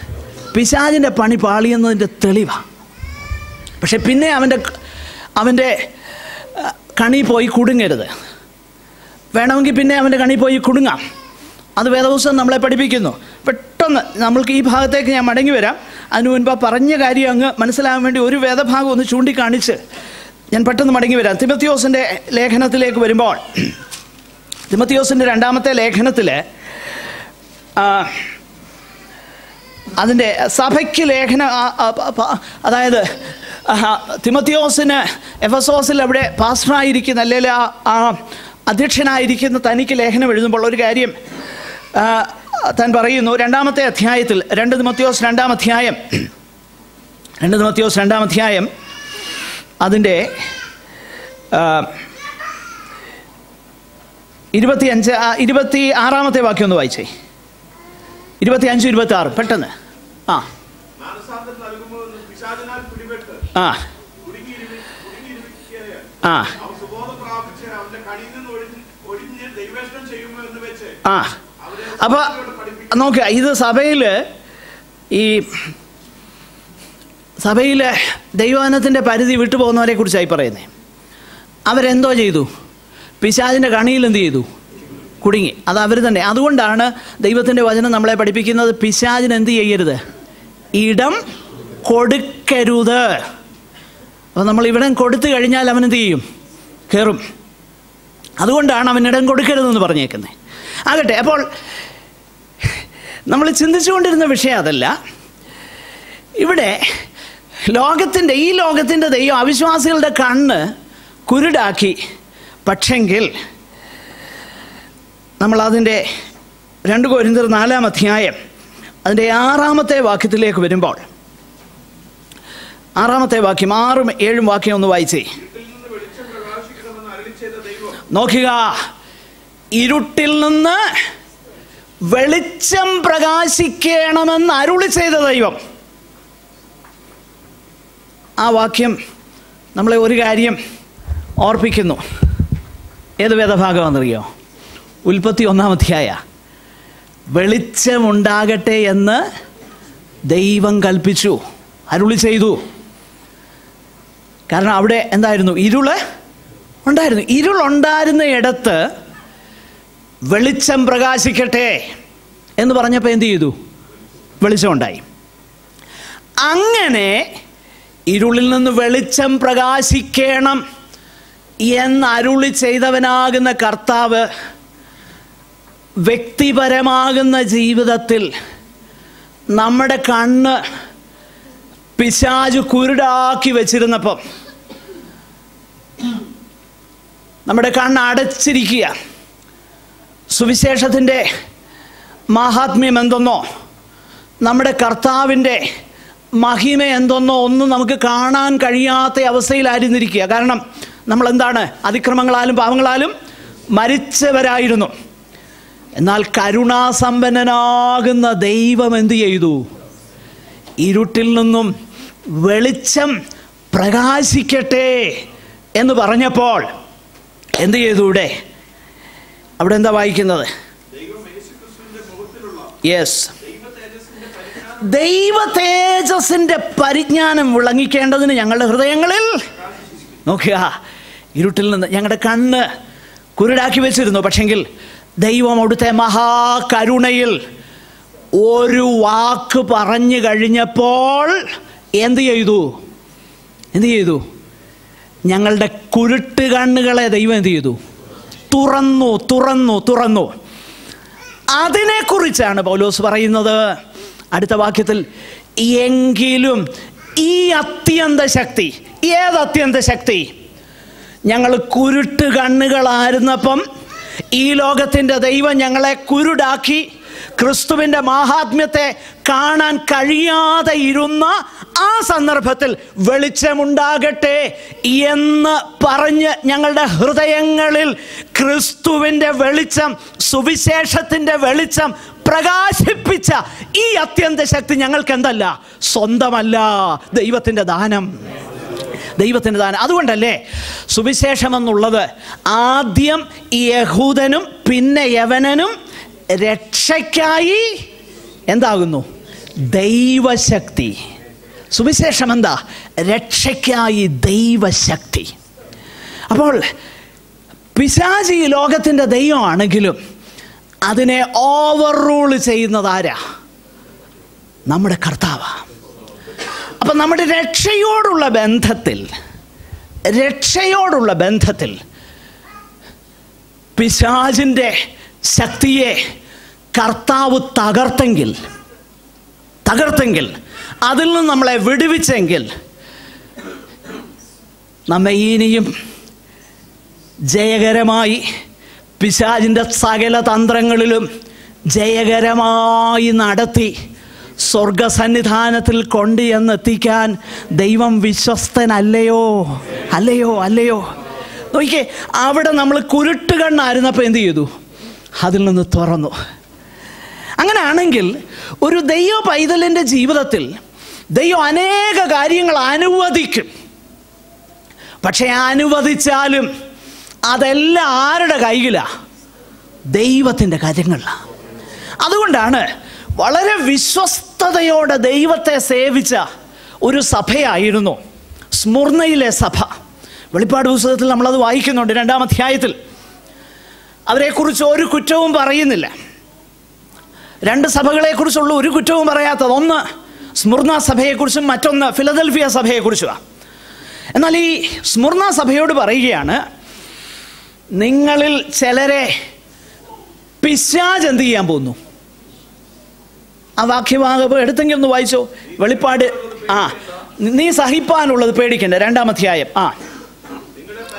പിശാചിൻ്റെ പണി പാളി എന്നതിൻ്റെ തെളിവാണ്. പക്ഷെ പിന്നെ അവൻ്റെ കണി പോയി കുടുങ്ങരുത്. വേണമെങ്കിൽ പിന്നെ അവൻ്റെ കണി പോയി കുടുങ്ങാം. അത് വേദപുസ്തകം നമ്മളെ പഠിപ്പിക്കുന്നു. പെട്ടെന്ന് നമ്മൾക്ക് ഈ ഭാഗത്തേക്ക് ഞാൻ മടങ്ങി വരാം. അതിനു മുൻപ് പറഞ്ഞ കാര്യം അങ്ങ് മനസ്സിലാകാൻ വേണ്ടി ഒരു വേദഭാഗം ഒന്ന് ചൂണ്ടിക്കാണിച്ച് ഞാൻ പെട്ടെന്ന് മടങ്ങി വരാം. തിമോത്തിയോസിൻ്റെ ലേഖനത്തിലേക്ക് വരുമ്പോൾ, തിമോത്തിയോസിൻ്റെ 2-ാമത്തെ ലേഖനത്തിൽ അതിൻ്റെ സഭയ്ക്ക് അതായത് തിമോത്തിയോസിന് എഫെസോസിൽ അവിടെ പാസ്റ്ററായിരിക്കുന്ന, അല്ലെങ്കിൽ ആ അധ്യക്ഷനായിരിക്കുന്ന തനിക്ക് ലേഖനം എഴുതുമ്പോൾ ഒരു കാര്യം താൻ പറയുന്നു. 2-ാമത്തെ അധ്യായത്തിൽ 2 തിമോത്തിയോസ് 2-ാം അധ്യായം അതിൻ്റെ 26-ാമത്തെ വാക്യം ഒന്ന് വായിച്ചേ. 25-26 പെട്ടെന്ന്. അപ്പൊ നോക്കുക, ഇത് സഭയിലെ ദൈവവചനത്തിൻ്റെ പരിധി വിട്ടുപോകുന്നവരെ കുറിച്ചായി പറയുന്നത്. അവരെന്തോ ചെയ്തു? പിശാചിൻ്റെ കണിയിൽ എന്ത് ചെയ്തു? കുടുങ്ങി. അത് അവർ തന്നെ. അതുകൊണ്ടാണ് ദൈവത്തിൻ്റെ വചനം നമ്മളെ പഠിപ്പിക്കുന്നത്, പിശാചിന് എന്ത് ചെയ്യരുത്? ഇടം കൊടുക്കരുത്. അപ്പോൾ നമ്മൾ ഇവിടം കൊടുത്തു കഴിഞ്ഞാൽ അവൻ എന്ത് ചെയ്യും? കയറും. അതുകൊണ്ടാണ് അവൻ ഇടം കൊടുക്കരുതെന്ന് പറഞ്ഞേക്കുന്നത്. ആകട്ടെ, അപ്പോൾ നമ്മൾ ചിന്തിച്ചുകൊണ്ടിരുന്ന വിഷയം അതല്ല. ഇവിടെ ഈ ലോകത്തിൻ്റെ ദൈവം അവിശ്വാസികളുടെ കണ്ണ് കുരുടാക്കി. പക്ഷെങ്കിൽ നമ്മൾ അതിൻ്റെ 2 കൊരിന്ത്യർ 4-ാം അധ്യായം അതിൻ്റെ 6-ാമത്തെ വാക്യത്തിലേക്ക് വരുമ്പോൾ, 6-ാമത്തെ വാക്യം, 6ഉം 7ഉം വാക്യം ഒന്ന് വായിച്ചേ. നോക്കുക, ഇരുട്ടിൽ നിന്ന് വെളിച്ചം പ്രകാശിക്കണമെന്ന് അരുളി ചെയ്ത ദൈവം. ആ വാക്യം നമ്മളെ ഒരു കാര്യം ഓർപ്പിക്കുന്നു. ഏത് വേദഭാഗമാണെന്നറിയോ? ഉൽപ്പത്തി 1-ാം അധ്യായം. വെളിച്ചമുണ്ടാകട്ടെ എന്ന് ദൈവം കൽപ്പിച്ചു, അരുളി ചെയ്തു. കാരണം അവിടെ എന്തായിരുന്നു? ഇരുള് ഉണ്ടായിരുന്നു. ഇരുളുണ്ടായിരുന്ന ഇടത്ത് വെളിച്ചം പ്രകാശിക്കട്ടെ എന്ന് പറഞ്ഞപ്പോൾ എന്ത് ചെയ്തു? വെളിച്ചമുണ്ടായി. അങ്ങനെ ഇരുളിൽ നിന്ന് വെളിച്ചം പ്രകാശിക്കണം എന്ന് അരുളി ചെയ്തവനാകുന്ന കർത്താവ് വ്യക്തിപരമാകുന്ന ജീവിതത്തിൽ നമ്മുടെ കണ്ണ് പിശാച് കുരുടാക്കി വെച്ചിരുന്നപ്പം നമ്മുടെ കണ്ണ് അടച്ചിരിക്കുക. സുവിശേഷത്തിൻ്റെ മാഹാത്മ്യം എന്തെന്നോ നമ്മുടെ കർത്താവിൻ്റെ മഹിമ എന്തെന്നോ ഒന്നും നമുക്ക് കാണാൻ കഴിയാത്ത അവസ്ഥയിലായിരുന്നിരിക്കുക. കാരണം നമ്മളെന്താണ്? അതിക്രമങ്ങളാലും പാപങ്ങളാലും മരിച്ചവരായിരുന്നു. എന്നാൽ കരുണാസമ്പന്നനാകുന്ന ദൈവം എന്തു ചെയ്തു? ഇരുട്ടിൽ നിന്നും വെളിച്ചം പ്രകാശിക്കട്ടെ എന്ന് പറഞ്ഞപ്പോൾ എന്ത് ചെയ്തു? അവിടെ എന്താ വായിക്കുന്നത്? യെസ്, ദൈവ തേജസ്സിൻ്റെ പരിജ്ഞാനം വിളങ്ങിക്കേണ്ടതിന് ഞങ്ങളുടെ ഹൃദയങ്ങളിൽ, നോക്കുക, ഇരുട്ടിൽ നിന്ന് ഞങ്ങളുടെ കണ്ണ് കുരുടാക്കി വെച്ചിരുന്നു. പക്ഷെങ്കിൽ ദൈവം അവിടുത്തെ മഹാകരുണയിൽ ഒരു വാക്ക് പറഞ്ഞു കഴിഞ്ഞപ്പോൾ എന്ത് ചെയ്തു? ഞങ്ങളുടെ കുരുട്ട് കണ്ണുകളെ ദൈവം എന്ത് ചെയ്തു? തുറന്നു. അതിനെക്കുറിച്ചാണ് പൗലോസ് പറയുന്നത് അടുത്ത വാക്യത്തിൽ. എങ്കിലും ഈ അത്യന്ത ശക്തി, ഏത് അത്യന്ത ശക്തി? ഞങ്ങൾ കുരുട്ട് കണ്ണുകളായിരുന്നപ്പം ഈ ലോകത്തിൻ്റെ ദൈവം ഞങ്ങളെ കുരുടാക്കി ക്രിസ്തുവിൻ്റെ മാഹാത്മ്യത്തെ കാണാൻ കഴിയാതെ ഇരുന്ന ആ സന്ദർഭത്തിൽ വെളിച്ചമുണ്ടാകട്ടെ എന്ന് പറഞ്ഞ് ഞങ്ങളുടെ ഹൃദയങ്ങളിൽ ക്രിസ്തുവിൻ്റെ വെളിച്ചം, സുവിശേഷത്തിൻ്റെ വെളിച്ചം പ്രകാശിപ്പിച്ച ഈ അത്യന്ത ശക്തി ഞങ്ങൾക്ക് എന്തല്ല? സ്വന്തമല്ല, ദൈവത്തിൻ്റെ ദാനം. അതുകൊണ്ടല്ലേ സുവിശേഷം എന്നുള്ളത് ആദ്യം യഹൂദനും പിന്നെ യവനനും രക്ഷയ്ക്കായി എന്താകുന്നു? ദൈവശക്തി. സുവിശേഷം എന്താ? രക്ഷയ്ക്കായി ദൈവശക്തി. അപ്പോൾ പിശാച് ഈ ലോകത്തിൻ്റെ ദൈവമാണെങ്കിലും അതിനെ ഓവർ റൂൾ ചെയ്യുന്നത് ആരാ? നമ്മുടെ കർത്താവ്. അപ്പം നമ്മുടെ രക്ഷയോടുള്ള ബന്ധത്തിൽ പിശാചിൻ്റെ ശക്തിയെ കർത്താവ് തകർത്തെങ്കിൽ, അതിൽ നിന്ന് നമ്മളെ വിടുവിച്ചെങ്കിൽ നമ്മെ ഇനിയും ജയകരമായി പിശാചിൻ്റെ സകല തന്ത്രങ്ങളിലും ജയകരമായി നടത്തി സ്വർഗസന്നിധാനത്തിൽ കൊണ്ടുചെന്നെത്തിക്കാൻ ദൈവം വിശ്വസ്തനല്ലയോ? അല്ലയോ? നോക്കിക്കേ, അവിടെ നമ്മൾ കുരുട്ട് കണ്ണായിരുന്നപ്പോൾ എന്ത് ചെയ്തു? അതിൽ നിന്ന് തുറന്നു. അങ്ങനെയാണെങ്കിൽ ഒരു ദൈവ പൈതലിൻ്റെ ജീവിതത്തിൽ ദൈവം അനേക കാര്യങ്ങൾ അനുവദിക്കും. പക്ഷേ അനുവദിച്ചാലും അതെല്ലാം ആരുടെ കയ്യിലാണ്? ദൈവത്തിൻ്റെ കാര്യങ്ങളിലാണ്. അതുകൊണ്ടാണ് വളരെ വിശ്വസ്തയോടെ ദൈവത്തെ സേവിച്ച ഒരു സഭയായിരുന്നു സ്മുർന്നയിലെ സഭ. വെളിപ്പാട് പുസ്തകത്തിൽ നമ്മളത് വായിക്കുന്നുണ്ട് 2-ാം അധ്യായത്തിൽ. അവരെക്കുറിച്ച് ഒരു കുറ്റവും പറയുന്നില്ല. 2 സഭകളെക്കുറിച്ചുള്ള ഒരു കുറ്റവും പറയാത്തത്, ഒന്ന് സ്മുർന്ന സഭയെക്കുറിച്ചും മറ്റൊന്ന് ഫിലദൽഫിയ സഭയെക്കുറിച്ചുമാണ്. എന്നാൽ ഈ സ്മുർന്ന സഭയോട് പറയുകയാണ്, നിങ്ങളിൽ ചിലരെ പിശാച് എന്ത് ചെയ്യാൻ പോകുന്നു? ആ വാക്യഭാഗം എടുത്തെങ്കിൽ ഒന്ന് വായിച്ചോ. വെളിപ്പാട് നീ സഹിപ്പാനുള്ളത് പേടിക്കണ്ട. 2-ാം അധ്യായം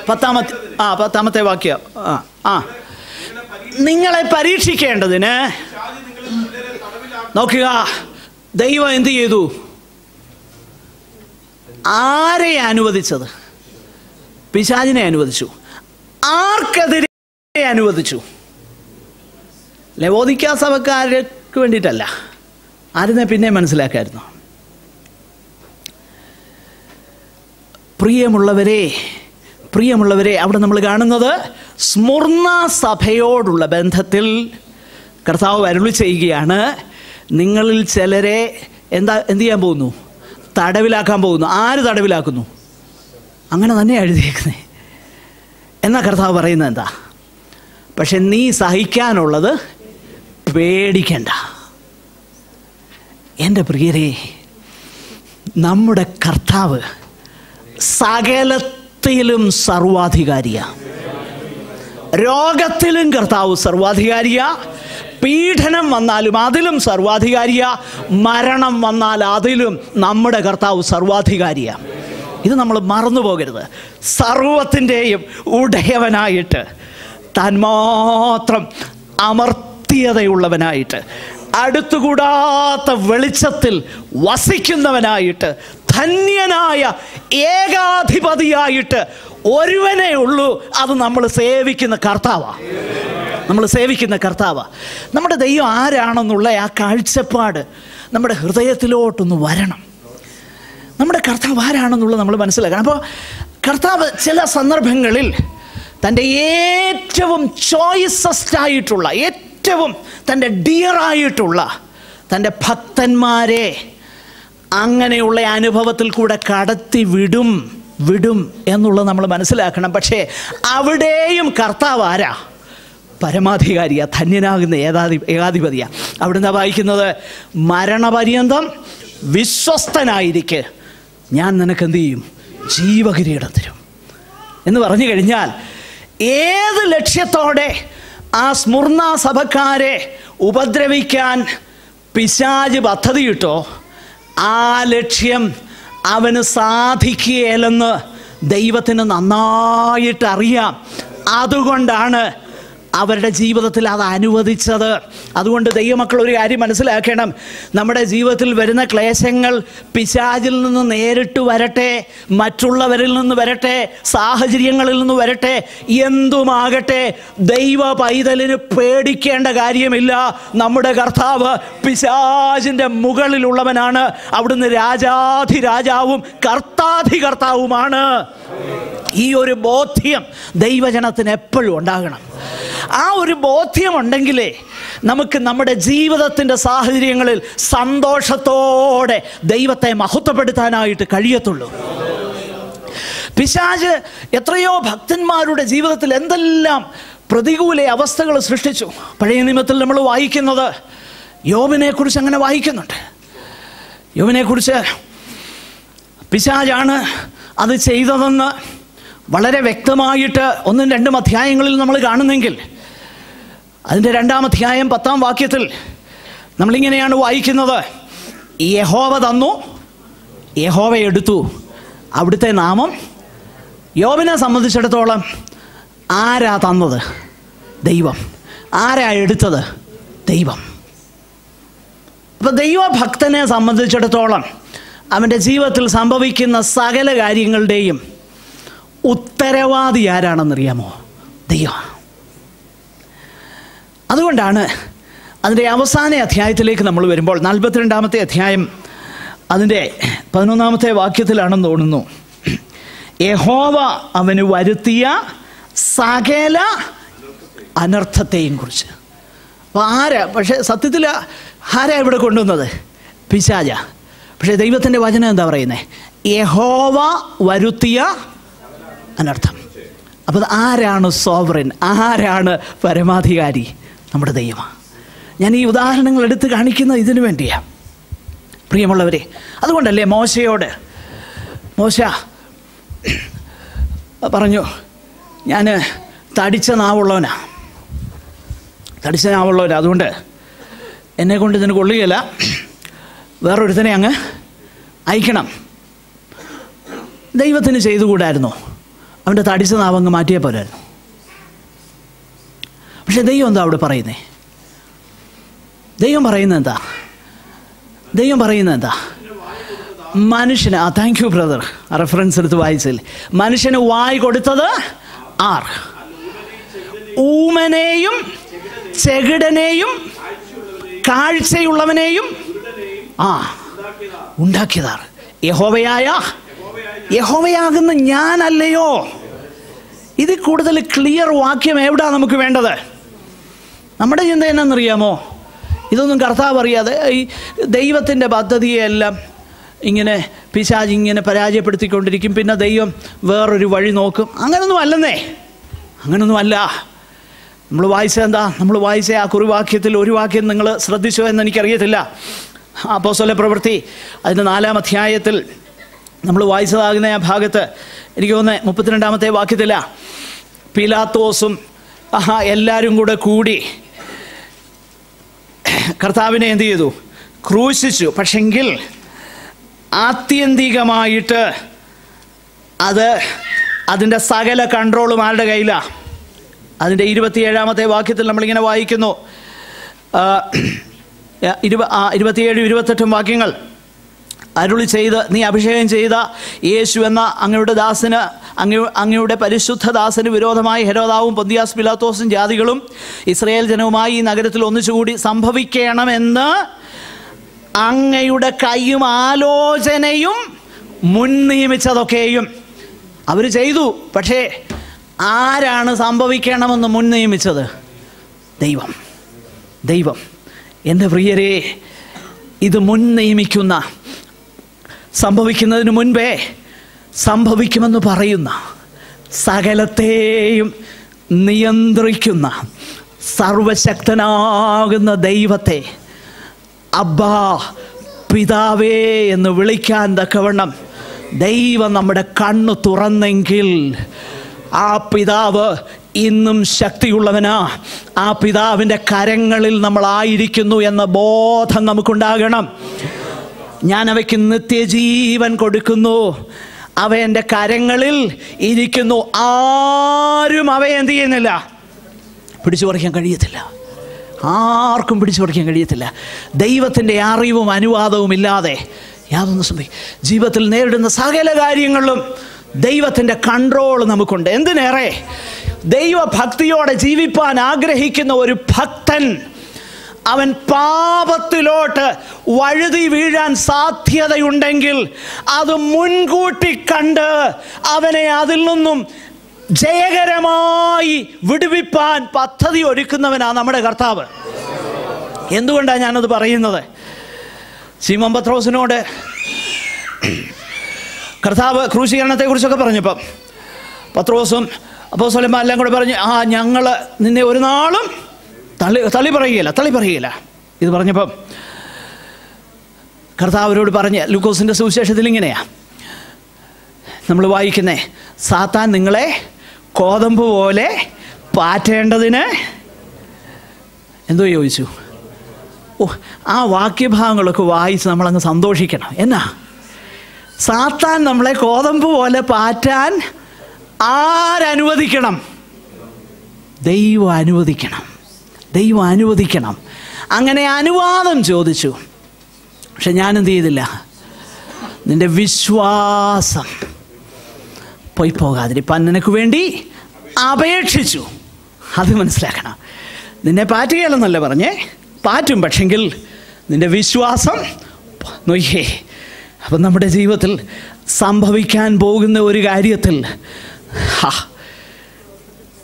10-ാമത്തെ വാക്യം. നിങ്ങളെ പരീക്ഷിക്കേണ്ടതിന്, നോക്കുക, ദൈവം എന്ത് ചെയ്തു? ആരെ അനുവദിച്ചത്? പിശാചിനെ അനുവദിച്ചു. ആർക്കെതിരെ അനുവദിച്ചു? ലവോദിക്ക സഭക്കാർക്ക് വേണ്ടിയിട്ടല്ല. ആരെന്നെ പിന്നെ മനസ്സിലാക്കായിരുന്നു. പ്രിയമുള്ളവരെ, പ്രിയമുള്ളവരെ, അവിടെ നമ്മൾ കാണുന്നത് സ്മുർന്ന സഭയോടുള്ള ബന്ധത്തിൽ കർത്താവ് അരുളി ചെയ്യുകയാണ്, നിങ്ങളിൽ ചിലരെ എന്ത് ചെയ്യാൻ പോകുന്നു? തടവിലാക്കാൻ പോകുന്നു. ആര് തടവിലാക്കുന്നു? അങ്ങനെ തന്നെ എഴുതിയേക്കുന്നത്. എന്നാ കർത്താവ് പറയുന്നത് എന്താ? പക്ഷെ നീ സഹിക്കാനുള്ളത് പേടിക്കണ്ട. എൻ്റെ പ്രിയരെ, നമ്മുടെ കർത്താവ് സകലത്തിലും സർവാധികാരിയാ. രോഗത്തിലും കർത്താവ് സർവാധികാരിയാ. പീഡനം വന്നാലും അതിലും സർവാധികാരിയാ. മരണം വന്നാൽ അതിലും നമ്മുടെ കർത്താവ് സർവാധികാരിയാ. ഇത് നമ്മൾ മറന്നു പോകരുത്. സർവത്തിൻ്റെയും ഉടയവനായിട്ട്, താൻ മാത്രം അമർത്യതയുള്ളവനായിട്ട്, അടുത്തുകൂടാത്ത വെളിച്ചത്തിൽ വസിക്കുന്നവനായിട്ട്, ധന്യനായ ഏകാധിപതിയായിട്ട് ഒരുവനേ ഉള്ളൂ. അത് നമ്മൾ സേവിക്കുന്ന കർത്താവാണ്. നമ്മുടെ ദൈവം ആരാണെന്നുള്ള ആ കാഴ്ചപ്പാട് നമ്മുടെ ഹൃദയത്തിലോട്ടൊന്ന് വരണം. നമ്മുടെ കർത്താവ് ആരാണെന്നുള്ളത് നമ്മൾ മനസ്സിലാക്കണം. അപ്പോൾ കർത്താവ് ചില സന്ദർഭങ്ങളിൽ തൻ്റെ ഏറ്റവും ചോയ്സസ്റ്റ് ആയിട്ടുള്ള, ഏറ്റവും തൻ്റെ ഡിയറായിട്ടുള്ള തൻ്റെ ഭക്തന്മാരെ അങ്ങനെയുള്ള അനുഭവത്തിൽ കൂടെ കടത്തി വിടും എന്നുള്ളത് നമ്മൾ മനസ്സിലാക്കണം. പക്ഷേ അവിടെയും കർത്താവ് ആരാ? പരമാധികാരിയാ, ധന്യനാകുന്ന ഏകാധിപതിയാ. അവിടുന്ന് വായിക്കുന്നത്, മരണപര്യന്തം വിശ്വസ്തനായിരിക്കെ ഞാൻ നിനക്ക് എന്ത് ചെയ്യും? ജീവകിരീടം തരും എന്ന് പറഞ്ഞു കഴിഞ്ഞാൽ, ഏത് ലക്ഷ്യത്തോടെ ആ സ്മുർന്ന സഭക്കാരെ ഉപദ്രവിക്കാൻ പിശാച് പദ്ധതിയിട്ടോ ആ ലക്ഷ്യം അവന് സാധിക്കുകയില്ലെന്ന് ദൈവത്തിന് നന്നായിട്ട് അറിയാം. അതുകൊണ്ടാണ് അവരുടെ ജീവിതത്തിൽ അത് അനുവദിച്ചത്. അതുകൊണ്ട് ദൈവമക്കൾ ഒരു കാര്യം മനസ്സിലാക്കണം, നമ്മുടെ ജീവിതത്തിൽ വരുന്ന ക്ലേശങ്ങൾ പിശാചിൽ നിന്ന് നേരിട്ട് വരട്ടെ, മറ്റുള്ളവരിൽ നിന്ന് വരട്ടെ, സാഹചര്യങ്ങളിൽ നിന്ന് വരട്ടെ, എന്തുമാകട്ടെ, ദൈവ പൈതലിന് പേടിക്കേണ്ട കാര്യമില്ല. നമ്മുടെ കർത്താവ് പിശാചിൻ്റെ മുകളിലുള്ളവനാണ്. അവിടുന്ന് രാജാധിരാജാവും കർത്താധികർത്താവുമാണ്. ഈ ഒരു ബോധ്യം ദൈവജനത്തിന് എപ്പോഴും ഉണ്ടാകണം. ആ ഒരു ബോധ്യമുണ്ടെങ്കിലേ നമുക്ക് നമ്മുടെ ജീവിതത്തിൻ്റെ സാഹചര്യങ്ങളിൽ സന്തോഷത്തോടെ ദൈവത്തെ മഹത്വപ്പെടുത്താനായിട്ട് കഴിയത്തുള്ളൂ. പിശാച് എത്രയോ ഭക്തന്മാരുടെ ജീവിതത്തിൽ എന്തെല്ലാം പ്രതികൂല അവസ്ഥകൾ സൃഷ്ടിച്ചു. പഴയ നിയമത്തിൽ നമ്മൾ വായിക്കുന്നത്, യോബിനെക്കുറിച്ച് അങ്ങനെ വായിക്കുന്നുണ്ട്. യോബിനെക്കുറിച്ച് പിശാചാണ് അത് ചെയ്തതെന്ന് വളരെ വ്യക്തമായിട്ട് 1-2 അധ്യായങ്ങളിൽ നമ്മൾ കാണുന്നെങ്കിൽ, അതിൻ്റെ 2-ാം അധ്യായം 10-ാം വാക്യത്തിൽ നമ്മളിങ്ങനെയാണ് വായിക്കുന്നത്, യഹോവ തന്നു, യഹോവ എടുത്തു, അവിടുത്തെ നാമം. യോബിനെ സംബന്ധിച്ചിടത്തോളം ആരാ തന്നത്? ദൈവം. ആരാ എടുത്തത്? ദൈവം. അപ്പോൾ ദൈവഭക്തനെ സംബന്ധിച്ചിടത്തോളം അവൻ്റെ ജീവിതത്തിൽ സംഭവിക്കുന്ന സകല കാര്യങ്ങളുടെയും ഉത്തരവാദി ആരാണെന്നറിയാമോ? ദൈവം. അതുകൊണ്ടാണ് അതിൻ്റെ അവസാന അധ്യായത്തിലേക്ക് നമ്മൾ വരുമ്പോൾ, 42-ാമത്തെ അധ്യായം അതിൻ്റെ 11-ാമത്തെ വാക്യത്തിലാണെന്ന് തോന്നുന്നു, യഹോവ അവന് വരുത്തിയ സകല അനർത്ഥത്തെയും കുറിച്ച്. അപ്പോൾ ആരാ? പക്ഷേ സത്യത്തിൽ ആരാ ഇവിടെ കൊണ്ടുവന്നത്? പിശാച. പക്ഷേ ദൈവത്തിൻ്റെ വചനം എന്താ പറയുന്നത്? യഹോവ വരുത്തിയ അനർത്ഥം. അപ്പോൾ ആരാണ് സോവറിൻ? ആരാണ് പരമാധികാരി? നമ്മുടെ ദൈവമാണ്. ഞാൻ ഈ ഉദാഹരണങ്ങൾ എടുത്ത് കാണിക്കുന്നത് ഇതിനു വേണ്ടിയാണ്, പ്രിയമുള്ളവരെ. അതുകൊണ്ടല്ലേ മോശ പറഞ്ഞു, ഞാൻ തടിച്ച നാവുള്ളവനാ, അതുകൊണ്ട് എന്നെക്കൊണ്ട് ഇതിന് കൊള്ളുകയില്ല, വേറൊരുത്തനെ അങ്ങ് അയക്കണം. ദൈവത്തിന് ചെയ്തുകൂടായിരുന്നോ? അവൻ്റെ തടിച്ച നാവങ്ങ് മാറ്റിയേ പോലായിരുന്നു. പക്ഷെ ദൈവം എന്താ അവിടെ പറയുന്നേ? ദൈവം പറയുന്നത് എന്താ? മനുഷ്യന്, താങ്ക് യു ബ്രദർ, റെഫറൻസ് എടുത്ത് വായിച്ചില്ലേ? മനുഷ്യന് വായ് കൊടുത്തത് ആർ? ഊമനെയും ചെകിടനെയും കാഴ്ചയുള്ളവനെയും ഉണ്ടാക്കിയതാർ. യഹോവയാകുന്ന ഞാനല്ലയോ? ഇതിൽ കൂടുതൽ ക്ലിയർ വാക്യം എവിടെയാണ് നമുക്ക് വേണ്ടത്? നമ്മുടെ ചിന്ത എന്നാണെന്നറിയാമോ? ഇതൊന്നും കർത്താവ് അറിയാതെ ഈ ദൈവത്തിൻ്റെ പദ്ധതിയെല്ലാം ഇങ്ങനെ പിശാച് ഇങ്ങനെ പരാജയപ്പെടുത്തിക്കൊണ്ടിരിക്കും. പിന്നെ ദൈവം വേറൊരു വഴി നോക്കും. അങ്ങനൊന്നും അല്ലെന്നേ, അങ്ങനൊന്നും അല്ല. നമ്മൾ വായിച്ചത് എന്താ? നമ്മൾ വായിച്ച ആ കുറിവാക്യത്തിൽ ഒരു വാക്യം നിങ്ങൾ ശ്രദ്ധിച്ചോ എന്ന് എനിക്കറിയത്തില്ല. അപ്പോസ്തല പ്രവൃത്തി അതിൻ്റെ 4-ാം അധ്യായത്തിൽ നമ്മൾ വായിച്ചതാകുന്ന ആ ഭാഗത്ത് എനിക്ക് തോന്നുന്നത് 32-ാമത്തെ വാക്യത്തില പീലാത്തോസും എല്ലാവരും കൂടി കർത്താവിനെ എന്ത് ചെയ്തു? ക്രൂശിച്ചു. പക്ഷെങ്കിൽ ആത്യന്തികമായിട്ട് അതിൻ്റെ സകല കൺട്രോളും ആരുടെ കയ്യിലാണ്? അതിൻ്റെ 27-ാമത്തെ വാക്യത്തിൽ നമ്മളിങ്ങനെ വായിക്കുന്നു, 27-28 വാക്യങ്ങൾ. അരുളി ചെയ്ത് നീ അഭിഷേകം ചെയ്ത യേശു എന്ന അങ്ങയുടെ ദാസന്, അങ്ങയുടെ പരിശുദ്ധ ദാസന് വിരോധമായി ഹെരോദാവും പൊന്തിയാസ് പിലാത്തോസും ജാതികളും ഇസ്രായേൽ ജനവുമായി ഈ നഗരത്തിൽ ഒന്നിച്ചുകൂടി സംഭവിക്കണമെന്ന് അങ്ങയുടെ കൈയും ആലോചനയും മുൻ നിയമിച്ചതൊക്കെയും അവർ ചെയ്തു. പക്ഷേ ആരാണ് സംഭവിക്കണമെന്ന് മുൻ നിയമിച്ചത്? ദൈവം. ദൈവം. എൻ്റെ പ്രിയരെ, ഇത് മുൻ നിയമിക്കുന്ന, സംഭവിക്കുന്നതിന് മുൻപേ സംഭവിക്കുമെന്ന് പറയുന്ന, സകലത്തെയും നിയന്ത്രിക്കുന്ന സർവശക്തനാകുന്ന ദൈവത്തെ അബ്ബാ പിതാവേ എന്ന് വിളിക്കാൻ തക്കവണ്ണം ദൈവം നമ്മുടെ കണ്ണു തുറന്നെങ്കിൽ ആ പിതാവ് ഇന്നും ശക്തിയുള്ളവനാ. ആ പിതാവിൻ്റെ കരങ്ങളിൽ നമ്മളായിരിക്കുന്നു എന്ന ബോധം നമുക്കുണ്ടാകണം. ഞാൻ അവയ്ക്ക് നിത്യജീവൻ കൊടുക്കുന്നു, അവ എൻ്റെ കരങ്ങളിൽ ഇരിക്കുന്നു. ആരും അവയെ എന്ത് ചെയ്യുന്നില്ല? പിടിച്ചു പറിക്കാൻ കഴിയത്തില്ല. ആർക്കും പിടിച്ചു പറിക്കാൻ കഴിയത്തില്ല. ദൈവത്തിൻ്റെ അറിവും അനുവാദവും ഇല്ലാതെ യാതൊന്നും സംഭവിക്കും. ജീവിതത്തിൽ നേരിടുന്ന സകല കാര്യങ്ങളിലും ദൈവത്തിൻ്റെ കൺട്രോൾ നമുക്കുണ്ട്. എന്തിനേറെ ദൈവഭക്തിയോടെ ജീവിപ്പാൻ ആഗ്രഹിക്കുന്ന ഒരു ഭക്തൻ, അവൻ പാപത്തിലോട്ട് വഴുതി വീഴാൻ സാധ്യതയുണ്ടെങ്കിൽ അത് മുൻകൂട്ടി കണ്ട് അവനെ അതിൽ നിന്നും ജയകരമായി വിടുവിപ്പാൻ പദ്ധതി ഒരുക്കുന്നവനാണ് നമ്മുടെ കർത്താവ്. എന്തുകൊണ്ടാണ് ഞാനത് പറയുന്നത്? ശിമോൻ പത്രോസിനോട് കർത്താവ് ക്രൂശീകരണത്തെക്കുറിച്ചൊക്കെ പറഞ്ഞപ്പം പത്രോസും അപ്പോസ്തലന്മാരും എല്ലാം കൂടെ പറഞ്ഞു, ഞങ്ങൾ നിന്നെ ഒരു നാളും തള്ളി പറയുകയില്ല. ഇത് പറഞ്ഞപ്പം കർത്താവിനോട് പറഞ്ഞ് ലൂക്കോസിൻ്റെ സുവിശേഷത്തിൽ ഇങ്ങനെയാ നമ്മൾ വായിക്കുന്നേ, സാത്താൻ നിങ്ങളെ കോതമ്പ് പോലെ പാറ്റേണ്ടതിന് എന്തോ ചോദിച്ചു. ആ വാക്യഭാഗങ്ങളൊക്കെ വായിച്ച് നമ്മളങ്ങ് സന്തോഷിക്കണം. എന്നാ സാത്താൻ നമ്മളെ കോതമ്പ് പോലെ പാറ്റാൻ ആരനുവദിക്കണം? ദൈവം അനുവദിക്കണം. അങ്ങനെ അനുവാദം ചോദിച്ചു. പക്ഷെ ഞാനെന്ത് ചെയ്തില്ല? നിൻ്റെ വിശ്വാസം പോയി പോകാതിരിപ്പാൻ നിനക്ക് വേണ്ടി അപേക്ഷിച്ചു. അത് മനസ്സിലാക്കണം. നിന്നെ പാറ്റുകയല്ലെന്നല്ല പറഞ്ഞേ, പാറ്റും. പക്ഷെങ്കിൽ നിൻ്റെ വിശ്വാസം നോക്കിയേ. അപ്പം നമ്മുടെ ജീവിതത്തിൽ സംഭവിക്കാൻ പോകുന്ന ഒരു കാര്യത്തിൽ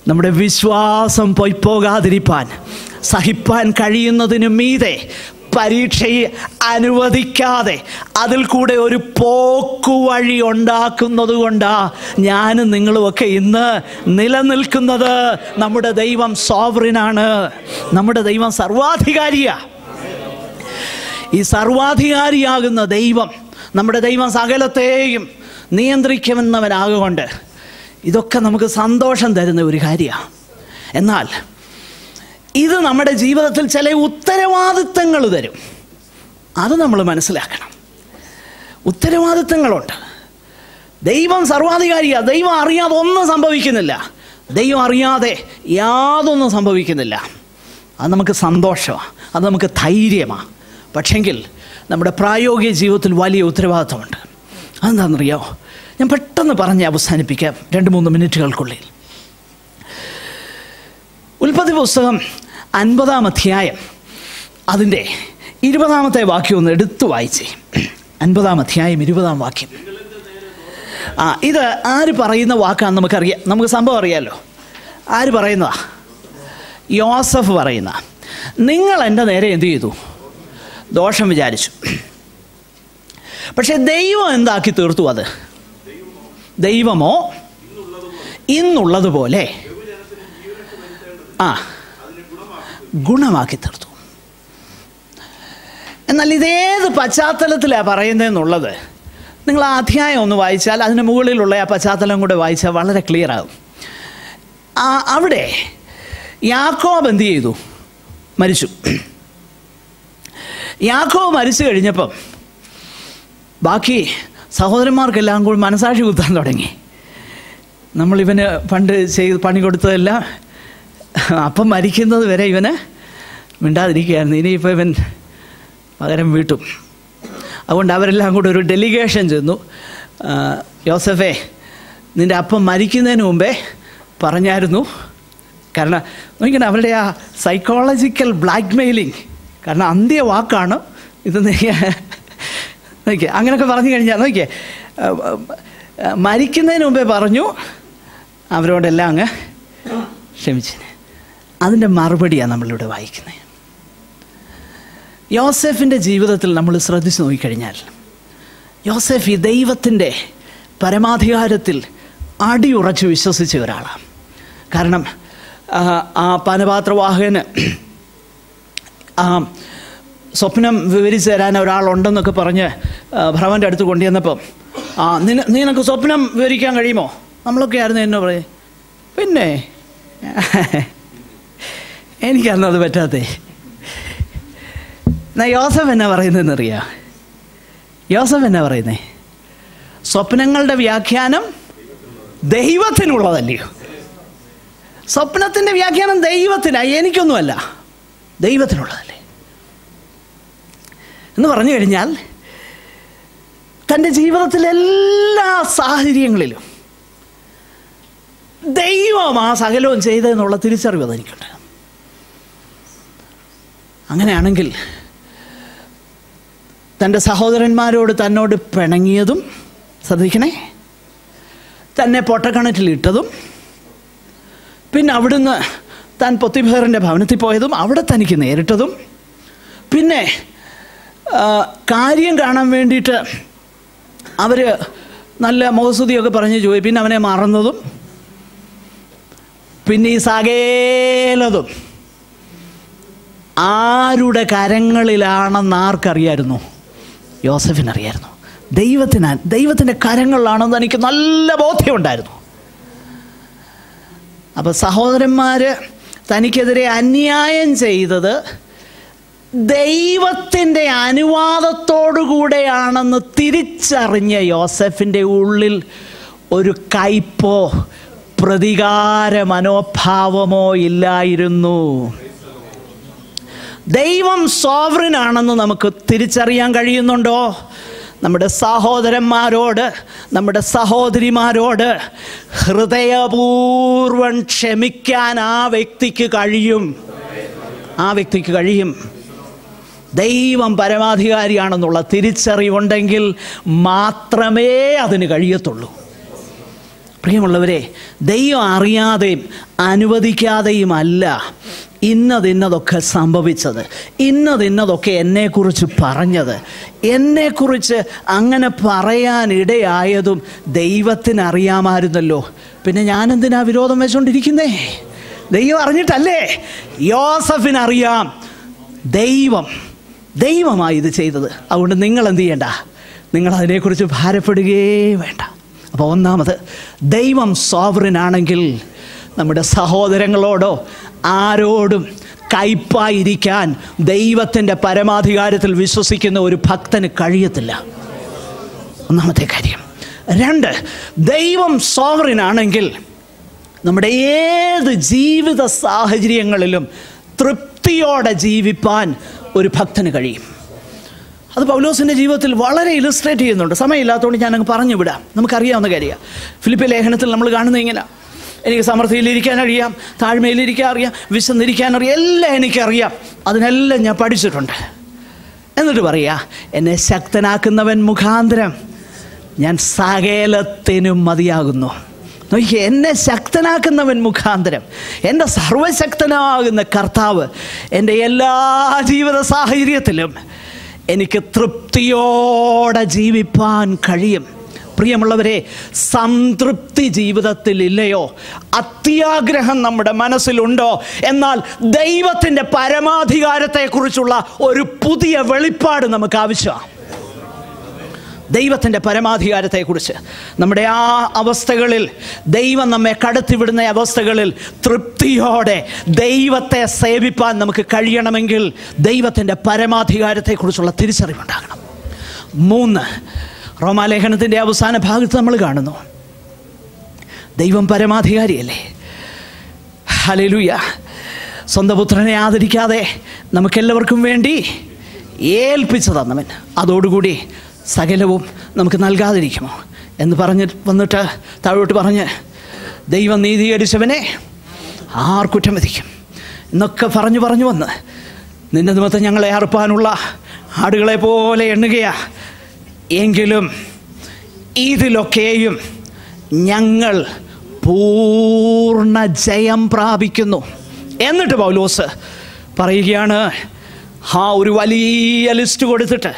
നമ്മുടെ വിശ്വാസം പോയി പോകാതിരിപ്പാൻ, സഹിപ്പാൻ കഴിയുന്നതിനു മീതെ പരീക്ഷയെ അനുവദിക്കാതെ അതിൽ കൂടെ ഒരു പോക്കുവഴി ഉണ്ടാക്കുന്നത് കൊണ്ടാണ് ഞാനും നിങ്ങളുമൊക്കെ ഇന്ന് നിലനിൽക്കുന്നത്. നമ്മുടെ ദൈവം സോവറിനാണ്. നമ്മുടെ ദൈവം സർവാധികാരിയാണ്. ഈ സർവാധികാരിയാകുന്ന ദൈവം, നമ്മുടെ ദൈവം സകലത്തെയും നിയന്ത്രിക്കുമെന്നവനാകൊണ്ട് ഇതൊക്കെ നമുക്ക് സന്തോഷം തരുന്ന ഒരു കാര്യമാണ്. എന്നാൽ ഇത് നമ്മുടെ ജീവിതത്തിൽ ചില ഉത്തരവാദിത്തങ്ങൾ തരും. അത് നമ്മൾ മനസ്സിലാക്കണം. ഉത്തരവാദിത്തങ്ങളുണ്ട്. ദൈവം സർവാധികാരിയാണ്. ദൈവം അറിയാതെ ഒന്നും സംഭവിക്കുന്നില്ല. ദൈവം അറിയാതെ യാതൊന്നും സംഭവിക്കുന്നില്ല. അത് നമുക്ക് സന്തോഷമാണ്, അത് നമുക്ക് ധൈര്യമാണ്. പക്ഷെങ്കിൽ നമ്മുടെ പ്രായോഗിക ജീവിതത്തിൽ വലിയ ഉത്തരവാദിത്തമുണ്ട്. അതെന്താണെന്നറിയാമോ? ഞാൻ പെട്ടെന്ന് പറഞ്ഞ് അവസാനിപ്പിക്കാം 2-3 മിനിറ്റുകൾക്കുള്ളിൽ. ഉൽപ്പത്തി പുസ്തകം 50-ാം അധ്യായം അതിൻ്റെ 20-ാമത്തെ വാക്യം ഒന്ന് എടുത്തു വായിച്ചേ. 50-ാം അധ്യായം 20-ാം വാക്യം. ഇത് ആര് പറയുന്ന വാക്കാണെന്ന് നമുക്കറിയാം, നമുക്ക് സംഭവം അറിയാമല്ലോ. ആര് പറയുന്നതാ? യോസഫ് പറയുന്ന. നിങ്ങൾ എൻ്റെ നേരെ എന്ത് ചെയ്തു? ദോഷം വിചാരിച്ചു. പക്ഷെ ദൈവം എന്താക്കി തീർത്തു? അത് ദൈവമോ ഇന്നുള്ളതുപോലെ ഗുണമാക്കി തീർത്തു. എന്നാൽ ഇതേത് പശ്ചാത്തലത്തിലാണ് പറയുന്നതെന്നുള്ളത് നിങ്ങൾ ആ അധ്യായം ഒന്ന് വായിച്ചാൽ, അതിന് മുകളിലുള്ള ആ പശ്ചാത്തലം കൂടെ വായിച്ചാൽ വളരെ ക്ലിയർ ആകും. അവിടെ യാക്കോബ് എന്ത് ചെയ്തു? മരിച്ചു. യാക്കോബ് മരിച്ചു കഴിഞ്ഞപ്പം ബാക്കി സഹോദരന്മാർക്കെല്ലാം കൂടി മനസാക്ഷി കുത്താൻ തുടങ്ങി. നമ്മളിവന് പണ്ട് പണി കൊടുത്തതെല്ലാം അപ്പം മരിക്കുന്നത് വരെ ഇവന് മിണ്ടാതിരിക്കുകയായിരുന്നു. ഇനിയിപ്പോൾ ഇവൻ പകരം വീട്ടും. അതുകൊണ്ട് അവരെല്ലാം കൂടെ ഒരു ഡെലിഗേഷൻ ചെന്നു. യോസഫേ, നിൻ്റെ അപ്പം മരിക്കുന്നതിന് മുമ്പേ പറഞ്ഞായിരുന്നു. കാരണം നോക്കിയാൽ അവരുടെ ആ സൈക്കോളജിക്കൽ ബ്ലാക്ക് മെയിലിങ്, കാരണം അന്ത്യവാക്കാണ് ഇത്. നോക്കിയേ, അങ്ങനെയൊക്കെ പറഞ്ഞു കഴിഞ്ഞാൽ നോക്കിയേ, മരിക്കുന്നതിന് മുമ്പേ പറഞ്ഞു, അവരോടെല്ലാം അങ്ങ് ക്ഷമിച്ചിന്. അതിൻ്റെ മറുപടിയാണ് നമ്മളിവിടെ വായിക്കുന്നത്. യോസെഫിൻ്റെ ജീവിതത്തിൽ നമ്മൾ ശ്രദ്ധിച്ച് നോക്കിക്കഴിഞ്ഞാൽ, യോസെഫ് ഈ ദൈവത്തിൻ്റെ പരമാധികാരത്തിൽ അടിയുറച്ച് വിശ്വസിച്ച ഒരാളാണ്. കാരണം ആ പാനപാത്രവാഹകന് സ്വപ്നം വിവരിച്ചു തരാൻ ഒരാളുണ്ടെന്നൊക്കെ പറഞ്ഞ് ഭ്രമൻ്റെ അടുത്ത് കൊണ്ടുവന്നപ്പം, നിനക്ക് സ്വപ്നം വിവരിക്കാൻ കഴിയുമോ? നമ്മളൊക്കെ ആയിരുന്നു എന്നോ പറയും. പിന്നെ എനിക്കന്നത് പറ്റാത്തേ. എന്നാ യോസഫ് എന്നാ പറയുന്നതെന്നറിയാം? യോസഫ് എന്നാ പറയുന്നേ? സ്വപ്നങ്ങളുടെ വ്യാഖ്യാനം ദൈവത്തിനുള്ളതല്ലയോ? സ്വപ്നത്തിൻ്റെ വ്യാഖ്യാനം ദൈവത്തിനായി, എനിക്കൊന്നുമല്ല, ദൈവത്തിനുള്ളതല്ലേ എന്ന് പറഞ്ഞു കഴിഞ്ഞാൽ, തൻ്റെ ജീവിതത്തിലെ എല്ലാ സാഹചര്യങ്ങളിലും ദൈവം ആ സകലവും ചെയ്തതെന്നുള്ള തിരിച്ചറിവ് അതെനിക്കുണ്ട്. അങ്ങനെയാണെങ്കിൽ തൻ്റെ സഹോദരന്മാരോട് തന്നോട് പിണങ്ങിയതും ശ്രദ്ധിക്കണേ, തന്നെ പൊട്ടക്കിണറ്റിലിട്ടതും, പിന്നെ അവിടുന്ന് താൻ പൊത്തിഫേറിൻ്റെ ഭവനത്തിൽ പോയതും അവിടെ തനിക്ക് നേരിട്ടതും, പിന്നെ കാര്യം കാണാൻ വേണ്ടിയിട്ട് അവർ നല്ല മുഖസ്തുതിയൊക്കെ പറഞ്ഞ് ചോദി, പിന്നെ അവനെ മറന്നതും, പിന്നെ ഈ സകലതും ആരുടെ കരങ്ങളിലാണെന്ന് ആർക്കറിയായിരുന്നു? യോസഫിനറിയായിരുന്നു. ദൈവത്തിൻ്റെ കരങ്ങളിലാണെന്ന് എനിക്ക് നല്ല ബോധ്യമുണ്ടായിരുന്നു. അപ്പോൾ സഹോദരന്മാർ തനിക്കെതിരെ അന്യായം ചെയ്തത് ദൈവത്തിൻ്റെ അനുവാദത്തോടുകൂടെയാണെന്ന് തിരിച്ചറിഞ്ഞ യോസഫിൻ്റെ ഉള്ളിൽ ഒരു കയ്പോ പ്രതികാര മനോഭാവമോ ഇല്ലായിരുന്നു. ദൈവം സോവറിനാണെന്ന് നമുക്ക് തിരിച്ചറിയാൻ കഴിയുന്നുണ്ടോ? നമ്മുടെ സഹോദരന്മാരോട്, നമ്മുടെ സഹോദരിമാരോട് ഹൃദയപൂർവ്വം ക്ഷമിക്കാൻ ആ വ്യക്തിക്ക് കഴിയും. ദൈവം പരമാധികാരിയാണെന്നുള്ള തിരിച്ചറിവുണ്ടെങ്കിൽ മാത്രമേ അതിന് കഴിയത്തുള്ളൂ. പ്രിയമുള്ളവരെ, ദൈവം അറിയാതെയും അനുവദിക്കാതെയുമല്ല ഇന്നതൊക്കെ സംഭവിച്ചത്, ഇന്നതൊക്കെ എന്നെക്കുറിച്ച് പറഞ്ഞത്, എന്നെക്കുറിച്ച് അങ്ങനെ പറയാനിടയായതും ദൈവത്തിനറിയാമായിരുന്നല്ലോ. പിന്നെ ഞാനെന്തിനാ വിരോധം വെച്ചുകൊണ്ടിരിക്കുന്നേ? ദൈവം അറിഞ്ഞിട്ടല്ലേ? യോസഫിനറിയാം ദൈവമായി ഇത് ചെയ്തത്. അതുകൊണ്ട് നിങ്ങൾ എന്ത് ചെയ്യണ്ട, നിങ്ങളതിനെക്കുറിച്ച് ഭാരപ്പെടുകയേ വേണ്ട. അപ്പോൾ ഒന്നാമത്, ദൈവം സോവറിനാണെങ്കിൽ നമ്മുടെ സഹോദരങ്ങളോടോ ആരോടും കയ്പായിരിക്കാൻ ദൈവത്തിൻ്റെ പരമാധികാരത്തിൽ വിശ്വസിക്കുന്ന ഒരു ഭക്തന് കഴിയത്തില്ല. ഒന്നാമത്തെ കാര്യം. 2, ദൈവം സോവറിനാണെങ്കിൽ നമ്മുടെ ഏത് ജീവിത സാഹചര്യങ്ങളിലും തൃപ്തിയോടെ ജീവിപ്പാൻ ഒരു ഭക്തന് കഴിയും. അത് പൗലോസിൻ്റെ ജീവിതത്തിൽ വളരെ ഇലുസ്ട്രേറ്റ് ചെയ്യുന്നുണ്ട്. സമയമില്ലാത്തതുകൊണ്ട് ഞാനങ്ങ് പറഞ്ഞു വിടാം. നമുക്കറിയാവുന്ന കാര്യമാണ്. ഫിലിപ്പി ലേഖനത്തിൽ നമ്മൾ കാണുന്നത് ഇങ്ങനെ: എനിക്ക് സമൃദ്ധിയിലിരിക്കാൻ അറിയാം, താഴ്മയിലിരിക്കാൻ അറിയാം, വിശന്നിരിക്കാൻ അറിയാം, എല്ലാം എനിക്കറിയാം, അതിനെല്ലാം ഞാൻ പഠിച്ചിട്ടുണ്ട്. എന്നിട്ട് പറയാ, എന്നെ ശക്തനാക്കുന്നവൻ മുഖാന്തരം ഞാൻ സകലത്തിനും മതിയാകുന്നു. നോക്കിയേ, എന്നെ ശക്തനാക്കുന്നവൻ മുഖാന്തരം എൻ്റെ സർവശക്തനാകുന്ന കർത്താവ് എൻ്റെ എല്ലാ ജീവിത സാഹചര്യത്തിലും എനിക്ക് തൃപ്തിയോടെ ജീവിപ്പാൻ കഴിയും. പ്രിയമുള്ളവരെ, സംതൃപ്തി ജീവിതത്തിൽ ഇല്ലയോ? അത്യാഗ്രഹം നമ്മുടെ മനസ്സിലുണ്ടോ? എന്നാൽ ദൈവത്തിൻ്റെ പരമാധികാരത്തെക്കുറിച്ചുള്ള ഒരു പുതിയ വെളിപ്പാട് നമുക്ക് ആവശ്യമാണ്. ദൈവത്തിൻ്റെ പരമാധികാരത്തെക്കുറിച്ച് നമ്മുടെ ആ അവസ്ഥകളിൽ, ദൈവം നമ്മെ കടത്തിവിടുന്ന അവസ്ഥകളിൽ തൃപ്തിയോടെ ദൈവത്തെ സേവിപ്പാൻ നമുക്ക് കഴിയണമെങ്കിൽ ദൈവത്തിൻ്റെ പരമാധികാരത്തെക്കുറിച്ചുള്ള തിരിച്ചറിവുണ്ടാകണം. 3, റോമാലേഖനത്തിൻ്റെ അവസാന ഭാഗത്ത് നമ്മൾ കാണുന്നു, ദൈവം പരമാധികാരിയല്ലേ. ഹല്ലേലൂയ. സ്വന്തം പുത്രനെ ആദരിക്കാതെ നമുക്കെല്ലാവർക്കും വേണ്ടി ഏൽപ്പിച്ചു തന്നവൻ അതോടുകൂടി സകലവും നമുക്ക് നൽകാതിരിക്കുമോ എന്ന് വന്നിട്ട് താഴോട്ട് പറഞ്ഞ്, ദൈവം നീതീകരിച്ചവനെ ആർ കുറ്റം വിധിക്കും എന്നൊക്കെ പറഞ്ഞു വന്ന്, നിന്റെ നിമിത്തം ഞങ്ങളെ അറുപ്പാനുള്ള ആടുകളെ പോലെ എണ്ണുകയാ, എങ്കിലും ഇതിലൊക്കെയും ഞങ്ങൾ പൂർണ്ണ ജയം പ്രാപിക്കുന്നു. എന്നിട്ട് പൗലോസ് പറയുകയാണ്, ഒരു വലിയ ലിസ്റ്റ് കൊടുത്തിട്ട്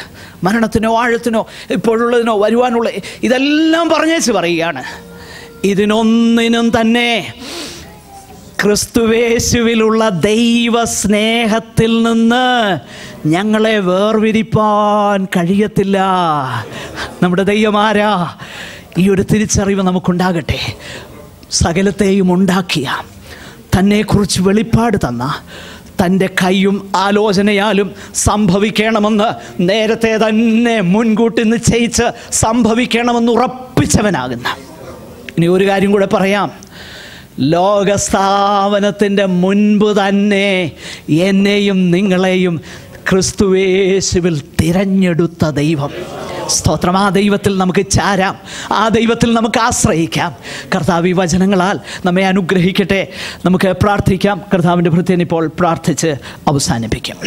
മരണത്തിനോ ആഴത്തിനോ ഇപ്പോഴുള്ളതിനോ വരുവാനുള്ള ഇതെല്ലാം പറഞ്ഞേച്ച് പറയുകയാണ്, ഇതിനൊന്നിനും തന്നെ ക്രിസ്തുവേശുവിലുള്ള ദൈവസ്നേഹത്തിൽ നിന്ന് ഞങ്ങളെ വേർതിരിപ്പാൻ കഴിയത്തില്ല. നമ്മുടെ ദൈവമാരാ? ഈ ഒരു തിരിച്ചറിവ് നമുക്കുണ്ടാകട്ടെ. സകലത്തെയും ഉണ്ടാക്കിയ, തന്നെക്കുറിച്ച് വെളിപ്പാട് തന്ന, തൻ്റെ കൈയും ആലോചനയാലും സംഭവിക്കണമെന്ന് നേരത്തെ തന്നെ മുൻകൂട്ടി നിശ്ചയിച്ച് സംഭവിക്കണമെന്ന് ഉറപ്പിച്ചവനാകുന്ന. ഇനി ഒരു കാര്യം കൂടെ പറയാം, ലോകസ്ഥാപനത്തിൻ്റെ മുൻപ് തന്നെ എന്നെയും നിങ്ങളെയും ക്രിസ്തുവേശുവിൽ തിരഞ്ഞെടുത്ത ദൈവം. സ്തോത്രം. ആ ദൈവത്തിൽ നമുക്ക് ചാരാം, ആ ദൈവത്തിൽ നമുക്ക് ആശ്രയിക്കാം. കർത്താവ് ഈ വചനങ്ങളാൽ നമ്മെ അനുഗ്രഹിക്കട്ടെ. നമുക്ക് പ്രാർത്ഥിക്കാം. കർത്താവിൻ്റെ ഭൃത്യൻ ഇപ്പോൾ പ്രാർത്ഥിച്ച് അവസാനിപ്പിക്കാം.